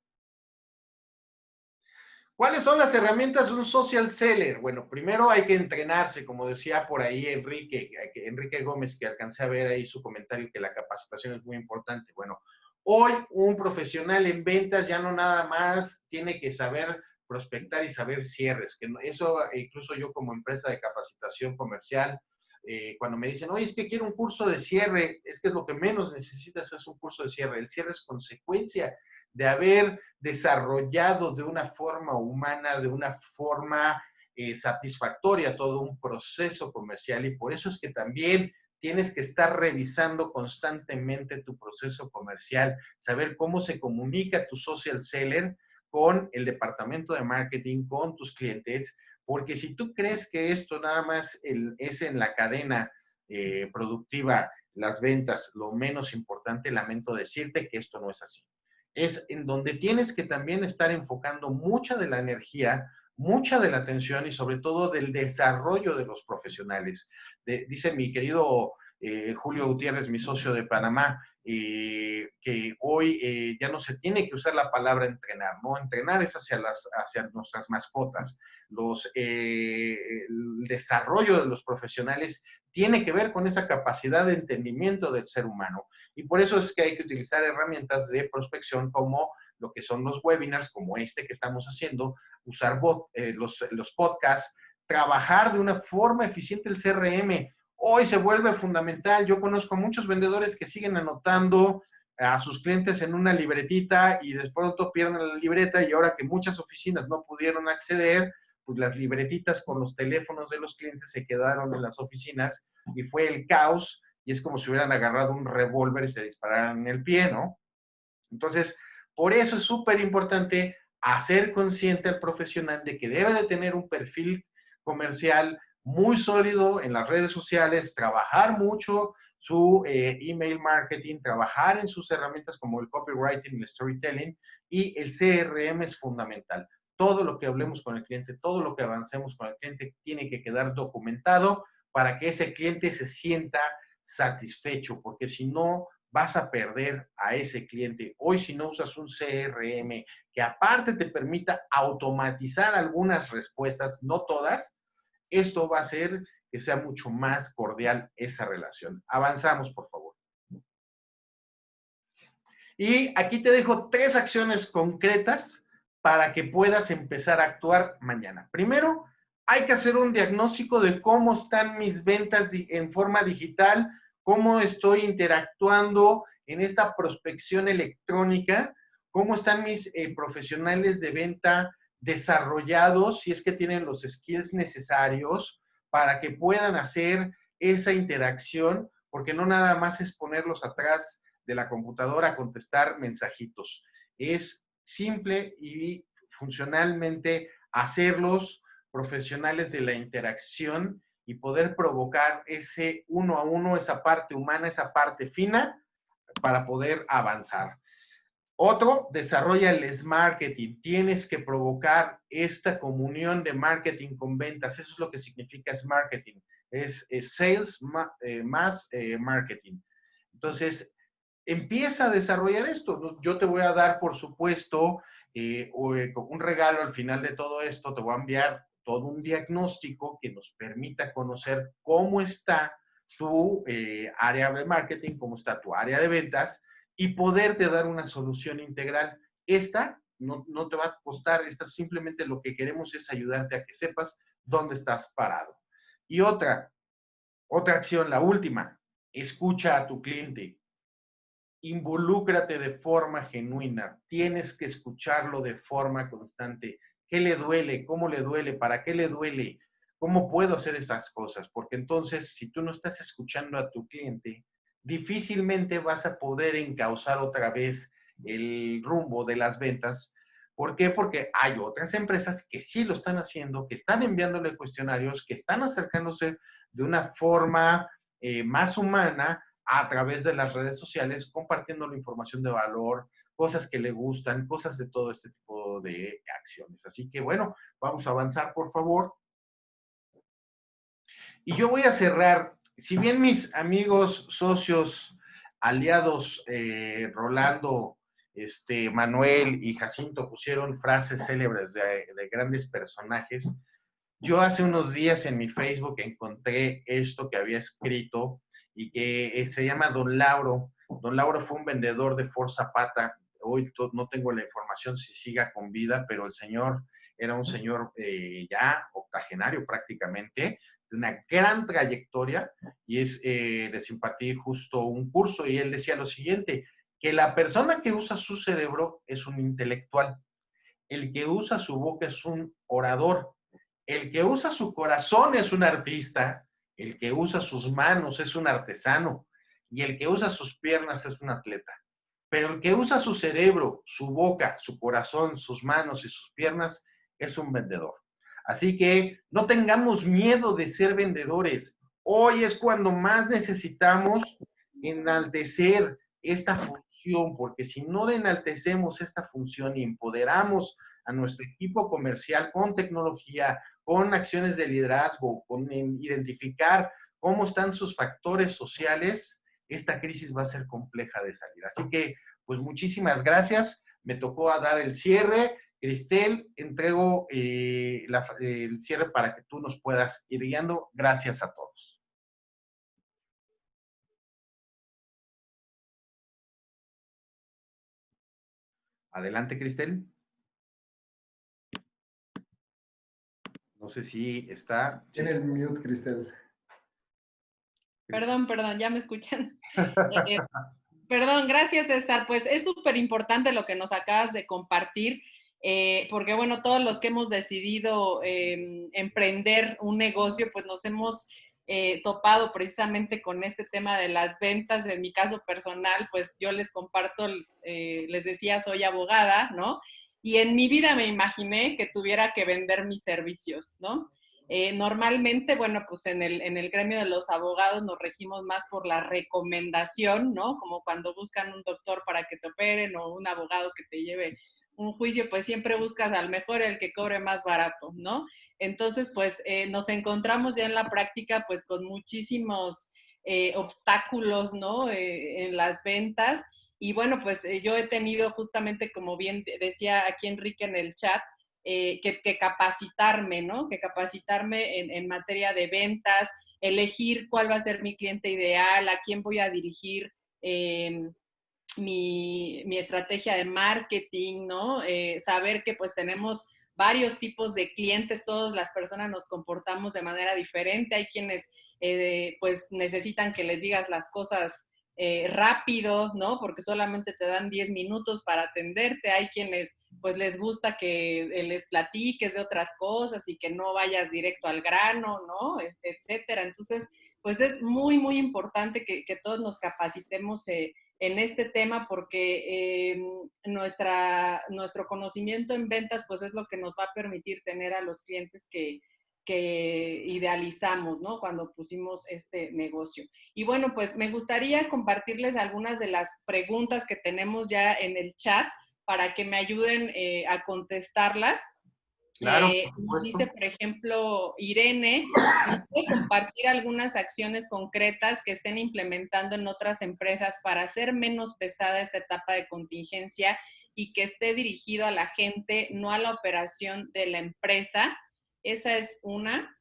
¿Cuáles son las herramientas de un social seller? Bueno, primero hay que entrenarse, como decía por ahí Enrique Gómez, que alcancé a ver ahí su comentario, que la capacitación es muy importante. Bueno, hoy un profesional en ventas ya no nada más tiene que saber prospectar y saber cierres, que eso incluso yo como empresa de capacitación comercial, cuando me dicen, oye, es que quiero un curso de cierre, es que es lo que menos necesitas, es un curso de cierre. El cierre es consecuencia de haber desarrollado de una forma humana, de una forma satisfactoria todo un proceso comercial, y por eso es que también tienes que estar revisando constantemente tu proceso comercial, saber cómo se comunica tu social seller con el departamento de marketing, con tus clientes, porque si tú crees que esto nada más es en la cadena productiva, las ventas, lo menos importante, lamento decirte que esto no es así. Es en donde tienes que también estar enfocando mucha de la energía, mucha de la atención y sobre todo del desarrollo de los profesionales. Dice mi querido Julio Gutiérrez, mi socio de Panamá, que hoy ya no se tiene que usar la palabra entrenar, ¿no? Entrenar es hacia nuestras mascotas. El desarrollo de los profesionales tiene que ver con esa capacidad de entendimiento del ser humano. Y por eso es que hay que utilizar herramientas de prospección como lo que son los webinars, como este que estamos haciendo, usar los podcasts, trabajar de una forma eficiente el CRM. Hoy se vuelve fundamental. Yo conozco a muchos vendedores que siguen anotando a sus clientes en una libretita y de pronto pierden la libreta, y ahora que muchas oficinas no pudieron acceder, pues las libretitas con los teléfonos de los clientes se quedaron en las oficinas y fue el caos, y es como si hubieran agarrado un revólver y se dispararan en el pie, ¿no? Entonces, por eso es súper importante hacer consciente al profesional de que debe de tener un perfil comercial muy sólido en las redes sociales, trabajar mucho su email marketing, trabajar en sus herramientas como el copywriting y el storytelling, y el CRM es fundamental. Todo lo que hablemos con el cliente, todo lo que avancemos con el cliente tiene que quedar documentado para que ese cliente se sienta satisfecho, porque si no, vas a perder a ese cliente. Hoy, si no usas un CRM que aparte te permita automatizar algunas respuestas, no todas, esto va a hacer que sea mucho más cordial esa relación. Avanzamos, por favor. Y aquí te dejo 3 acciones concretas para que puedas empezar a actuar mañana. Primero, hay que hacer un diagnóstico de cómo están mis ventas en forma digital, cómo estoy interactuando en esta prospección electrónica, cómo están mis profesionales de venta desarrollados, si es que tienen los skills necesarios para que puedan hacer esa interacción, porque no nada más es ponerlos atrás de la computadora a contestar mensajitos. Es simple y funcionalmente hacerlos profesionales de la interacción y poder provocar ese uno a uno, esa parte humana, esa parte fina, para poder avanzar. Otro, desarrolla el marketing. Tienes que provocar esta comunión de marketing con ventas. Eso es lo que significa marketing. Es sales más marketing. Entonces, empieza a desarrollar esto. Yo te voy a dar, por supuesto, un regalo al final de todo esto. Te voy a enviar todo un diagnóstico que nos permita conocer cómo está tu área de marketing, cómo está tu área de ventas, y poderte dar una solución integral. Esta no te va a costar, esta simplemente lo que queremos es ayudarte a que sepas dónde estás parado. Y otra acción, la última, escucha a tu cliente. Involúcrate de forma genuina, tienes que escucharlo de forma constante. ¿Qué le duele? ¿Cómo le duele? ¿Para qué le duele? ¿Cómo puedo hacer estas cosas? Porque entonces, si tú no estás escuchando a tu cliente, difícilmente vas a poder encauzar otra vez el rumbo de las ventas. ¿Por qué? Porque hay otras empresas que sí lo están haciendo, que están enviándole cuestionarios, que están acercándose de una forma más humana a través de las redes sociales, compartiendo la información de valor, cosas que le gustan, cosas de todo este tipo de acciones. Así que bueno, vamos a avanzar, por favor. Y yo voy a cerrar, si bien mis amigos, socios, aliados, Rolando, Manuel y Jacinto pusieron frases célebres de grandes personajes, yo hace unos días en mi Facebook encontré esto que había escrito y que se llama Don Lauro. Don Lauro fue un vendedor de Ford Zapata. Hoy no tengo la información si siga con vida, pero el señor era un señor ya octogenario prácticamente, de una gran trayectoria, y les impartí justo un curso y él decía lo siguiente, que la persona que usa su cerebro es un intelectual, el que usa su boca es un orador, el que usa su corazón es un artista, el que usa sus manos es un artesano y el que usa sus piernas es un atleta. Pero el que usa su cerebro, su boca, su corazón, sus manos y sus piernas es un vendedor. Así que no tengamos miedo de ser vendedores. Hoy es cuando más necesitamos enaltecer esta función, porque si no enaltecemos esta función y empoderamos a nuestro equipo comercial con tecnología, con acciones de liderazgo, con identificar cómo están sus factores sociales, esta crisis va a ser compleja de salir. Así que, pues muchísimas gracias. Me tocó a dar el cierre. Cristel, entrego el cierre para que tú nos puedas ir guiando. Gracias a todos. Adelante, Cristel. No sé si está. Tiene el mute, Cristel. Perdón, ya me escuchan. Perdón, gracias, César. Pues es súper importante lo que nos acabas de compartir, porque bueno, todos los que hemos decidido emprender un negocio, pues nos hemos topado precisamente con este tema de las ventas. En mi caso personal, pues yo les comparto, les decía, soy abogada, ¿no? Y en mi vida me imaginé que tuviera que vender mis servicios, ¿no? Normalmente, bueno, pues en el gremio de los abogados nos regimos más por la recomendación, ¿no? Como cuando buscan un doctor para que te operen o un abogado que te lleve un juicio, pues siempre buscas al mejor, el que cobre más barato, ¿no? Entonces, pues nos encontramos ya en la práctica, pues con muchísimos obstáculos, ¿no? En las ventas. Y bueno, pues yo he tenido justamente, como bien decía aquí Enrique en el chat, que capacitarme, ¿no? Que capacitarme en materia de ventas, elegir cuál va a ser mi cliente ideal, a quién voy a dirigir mi estrategia de marketing, ¿no? Saber que pues tenemos varios tipos de clientes, todas las personas nos comportamos de manera diferente, hay quienes pues necesitan que les digas las cosas rápido, ¿no? Porque solamente te dan 10 minutos para atenderte, hay quienes pues les gusta que les platiques de otras cosas y que no vayas directo al grano, ¿no? Etcétera. Entonces, pues es muy, muy importante que todos nos capacitemos en este tema porque nuestro conocimiento en ventas pues es lo que nos va a permitir tener a los clientes que idealizamos, ¿no? Cuando pusimos este negocio. Y bueno, pues me gustaría compartirles algunas de las preguntas que tenemos ya en el chat para que me ayuden a contestarlas. Claro, Nos dice, por ejemplo, Irene, ¿nos puede compartir algunas acciones concretas que estén implementando en otras empresas para hacer menos pesada esta etapa de contingencia y que esté dirigido a la gente, no a la operación de la empresa? Esa es una.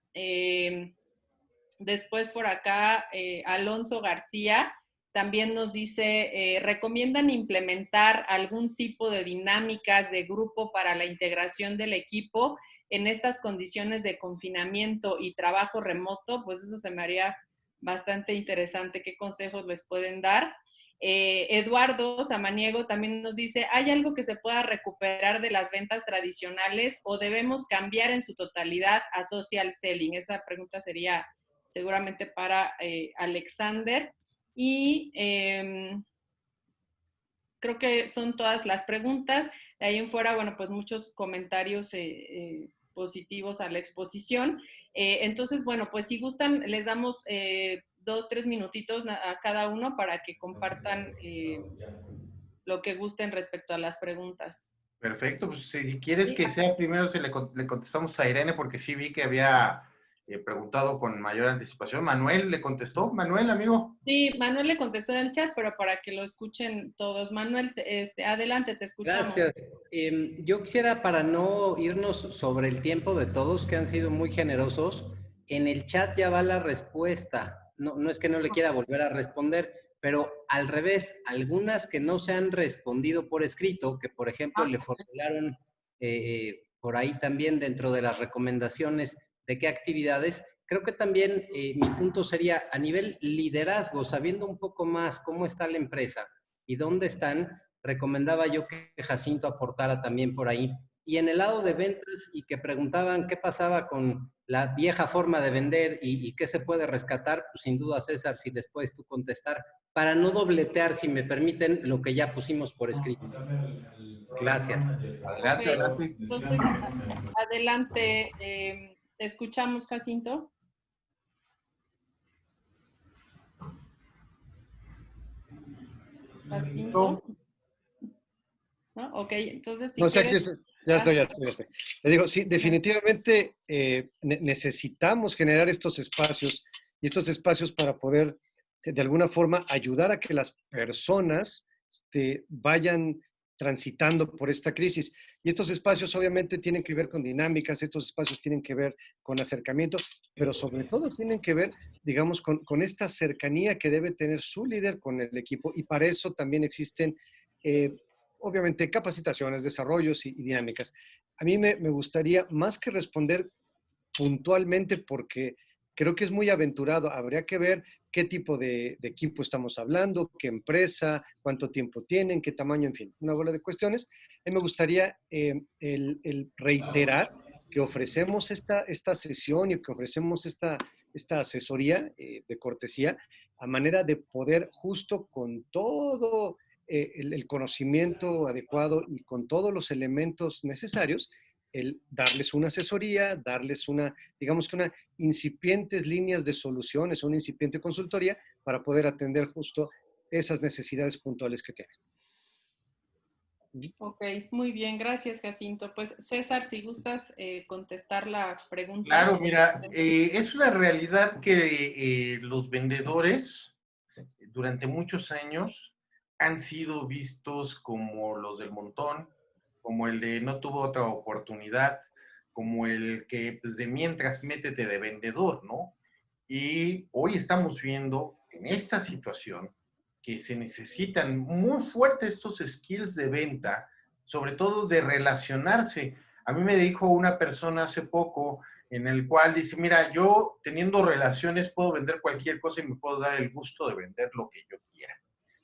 Después por acá, Alonso García también nos dice, ¿recomiendan implementar algún tipo de dinámicas de grupo para la integración del equipo en estas condiciones de confinamiento y trabajo remoto? Pues eso se me haría bastante interesante. ¿Qué consejos les pueden dar? Eduardo Samaniego también nos dice, ¿hay algo que se pueda recuperar de las ventas tradicionales o debemos cambiar en su totalidad a social selling? Esa pregunta sería seguramente para Alexander. Y creo que son todas las preguntas. De ahí en fuera, bueno, pues muchos comentarios positivos a la exposición. Entonces, bueno, pues si gustan, les damos 2-3 minutitos a cada uno para que compartan lo que gusten respecto a las preguntas. Perfecto, pues si quieres que sea primero, le contestamos a Irene, porque sí vi que había preguntado con mayor anticipación. Manuel le contestó. Manuel, amigo. Sí, Manuel le contestó en el chat, pero para que lo escuchen todos. Manuel, adelante, te escuchamos. Gracias. Yo quisiera, para no irnos sobre el tiempo de todos, que han sido muy generosos, en el chat ya va la respuesta. No, no es que no le quiera volver a responder, pero al revés, algunas que no se han respondido por escrito, que por ejemplo le formularon por ahí también dentro de las recomendaciones de qué actividades, creo que también mi punto sería a nivel liderazgo, sabiendo un poco más cómo está la empresa y dónde están, recomendaba yo que Jacinto aportara también por ahí. Y en el lado de ventas, y que preguntaban qué pasaba con la vieja forma de vender y qué se puede rescatar, pues sin duda, César, si les puedes tú contestar, para no dobletear, si me permiten, lo que ya pusimos por escrito. Gracias. Adelante, adelante. Entonces, adelante, ¿te escuchamos, Jacinto? Jacinto. ¿No? Ok, entonces si No sé, quieres... ya estoy. Le digo, sí, definitivamente necesitamos generar estos espacios y estos espacios para poder, de alguna forma, ayudar a que las personas vayan transitando por esta crisis. Y estos espacios obviamente tienen que ver con dinámicas, estos espacios tienen que ver con acercamiento, pero sobre todo tienen que ver, digamos, con esta cercanía que debe tener su líder con el equipo, y para eso también existen obviamente capacitaciones, desarrollos y dinámicas. A mí me gustaría, más que responder puntualmente, porque creo que es muy aventurado, habría que ver qué tipo de equipo estamos hablando, qué empresa, cuánto tiempo tienen, qué tamaño, en fin, una bola de cuestiones. A mí me gustaría el reiterar que ofrecemos esta sesión y que ofrecemos esta asesoría de cortesía a manera de poder, justo con todo el conocimiento adecuado y con todos los elementos necesarios, el darles una asesoría, darles digamos que incipientes líneas de soluciones, una incipiente consultoría para poder atender justo esas necesidades puntuales que tienen. Ok, muy bien, gracias, Jacinto. Pues César, si gustas contestar la pregunta. Claro, mira, es una realidad que los vendedores durante muchos años han sido vistos como los del montón, como el de no tuvo otra oportunidad, como el que pues de mientras métete de vendedor, ¿no? Y hoy estamos viendo en esta situación que se necesitan muy fuertes estos skills de venta, sobre todo de relacionarse. A mí me dijo una persona hace poco en el cual dice, mira, yo teniendo relaciones puedo vender cualquier cosa y me puedo dar el gusto de vender lo que yo quiera.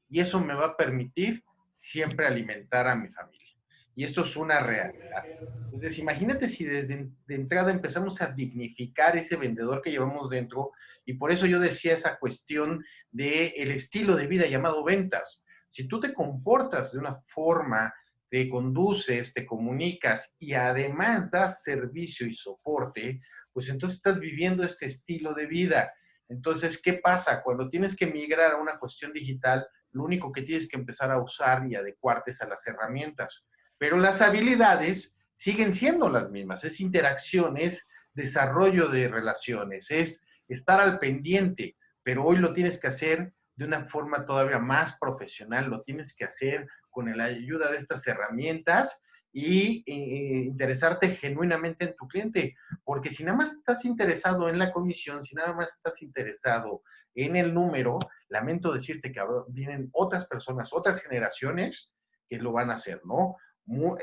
Y eso me va a permitir siempre alimentar a mi familia. Y esto es una realidad. Entonces, imagínate si desde de entrada empezamos a dignificar ese vendedor que llevamos dentro, y por eso yo decía esa cuestión del estilo de vida llamado ventas. Si tú te comportas de una forma, te conduces, te comunicas y además das servicio y soporte, pues entonces estás viviendo este estilo de vida. Entonces, ¿qué pasa? Cuando tienes que migrar a una cuestión digital, lo único que tienes que empezar a usar y adecuarte es a las herramientas. Pero las habilidades siguen siendo las mismas. Es interacción, es desarrollo de relaciones, es estar al pendiente, pero hoy lo tienes que hacer de una forma todavía más profesional, lo tienes que hacer con la ayuda de estas herramientas y interesarte genuinamente en tu cliente, porque si nada más estás interesado en la comisión, si nada más estás interesado en el número, lamento decirte que vienen otras personas, otras generaciones que lo van a hacer, ¿no?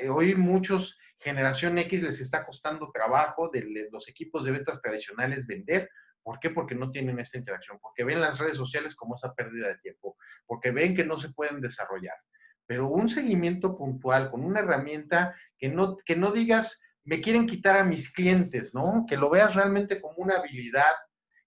Hoy muchos generación X les está costando trabajo de los equipos de ventas tradicionales vender. ¿Por qué? Porque no tienen esta interacción, porque ven las redes sociales como esa pérdida de tiempo, porque ven que no se pueden desarrollar. Pero un seguimiento puntual con una herramienta que no digas, me quieren quitar a mis clientes, ¿no? Que lo veas realmente como una habilidad,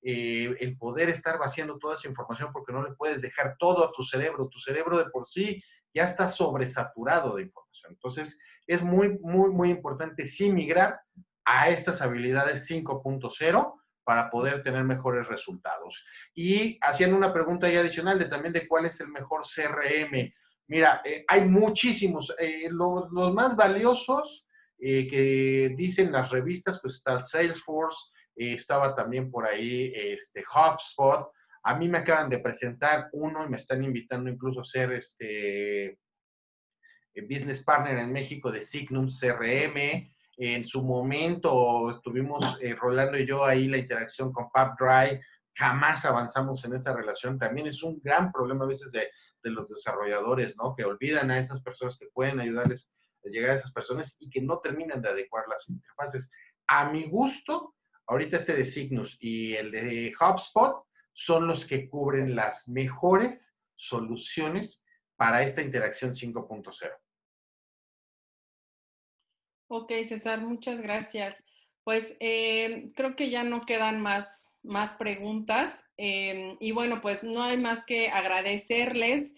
el poder estar vaciando toda esa información, porque no le puedes dejar todo a tu cerebro. Tu cerebro de por sí ya está sobresaturado de información. Entonces, es muy, muy, muy importante sí migrar a estas habilidades 5.0 para poder tener mejores resultados. Y haciendo una pregunta ahí adicional también de cuál es el mejor CRM. Mira, hay muchísimos. Los más valiosos que dicen las revistas, pues está Salesforce, estaba también por ahí HubSpot. A mí me acaban de presentar uno y me están invitando incluso a ser business partner en México de Signum CRM. En su momento estuvimos Rolando y yo ahí la interacción con PubDrive. Jamás avanzamos en esta relación. También es un gran problema a veces de los desarrolladores, ¿no? Que olvidan a esas personas que pueden ayudarles a llegar a esas personas y que no terminan de adecuar las interfaces. A mi gusto, ahorita de Signus y el de HubSpot son los que cubren las mejores soluciones para esta interacción 5.0. Ok, César, muchas gracias. Pues creo que ya no quedan más preguntas. Y bueno, pues no hay más que agradecerles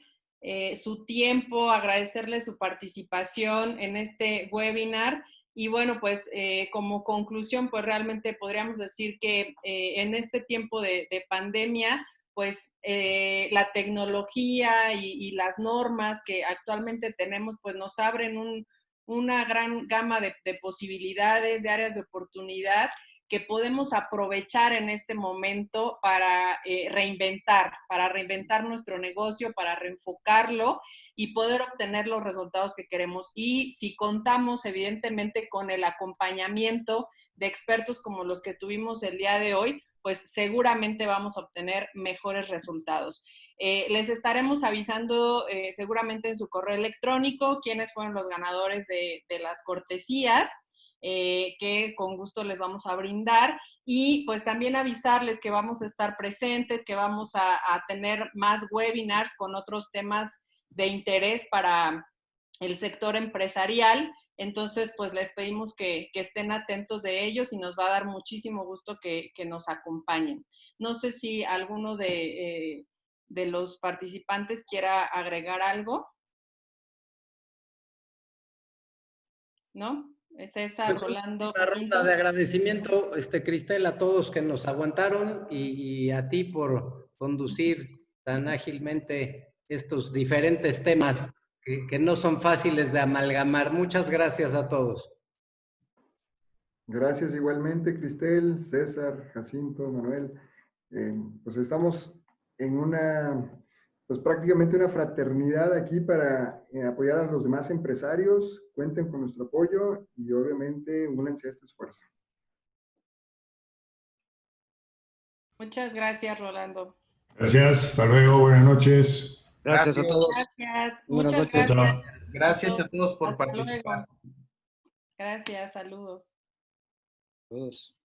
su tiempo, agradecerles su participación en este webinar. Y bueno, pues como conclusión, pues realmente podríamos decir que en este tiempo de pandemia, pues la tecnología y las normas que actualmente tenemos, pues nos abren una gran gama de posibilidades, de áreas de oportunidad que podemos aprovechar en este momento para reinventar nuestro negocio, para reenfocarlo y poder obtener los resultados que queremos. Y si contamos, evidentemente, con el acompañamiento de expertos como los que tuvimos el día de hoy, pues seguramente vamos a obtener mejores resultados. Les estaremos avisando seguramente en su correo electrónico quiénes fueron los ganadores de las cortesías, que con gusto les vamos a brindar. Y pues también avisarles que vamos a estar presentes, que vamos a tener más webinars con otros temas de interés para el sector empresarial. Entonces, pues les pedimos que estén atentos de ellos y nos va a dar muchísimo gusto que nos acompañen. No sé si alguno de los participantes quiera agregar algo. ¿No? César, Pues Rolando. una ronda de agradecimiento, Cristel, a todos que nos aguantaron y a ti por conducir tan ágilmente estos diferentes temas que no son fáciles de amalgamar. Muchas gracias a todos. Gracias igualmente, Cristel, César, Jacinto, Manuel. Pues estamos en pues prácticamente una fraternidad aquí para apoyar a los demás empresarios. Cuenten con nuestro apoyo y obviamente únanse a este esfuerzo. Muchas gracias, Rolando. Gracias, hasta luego, buenas noches. Gracias a todos. Gracias. Buenas Muchas noches. gracias. Gracias a todos por Hasta participar. luego. Gracias, saludos. Todos.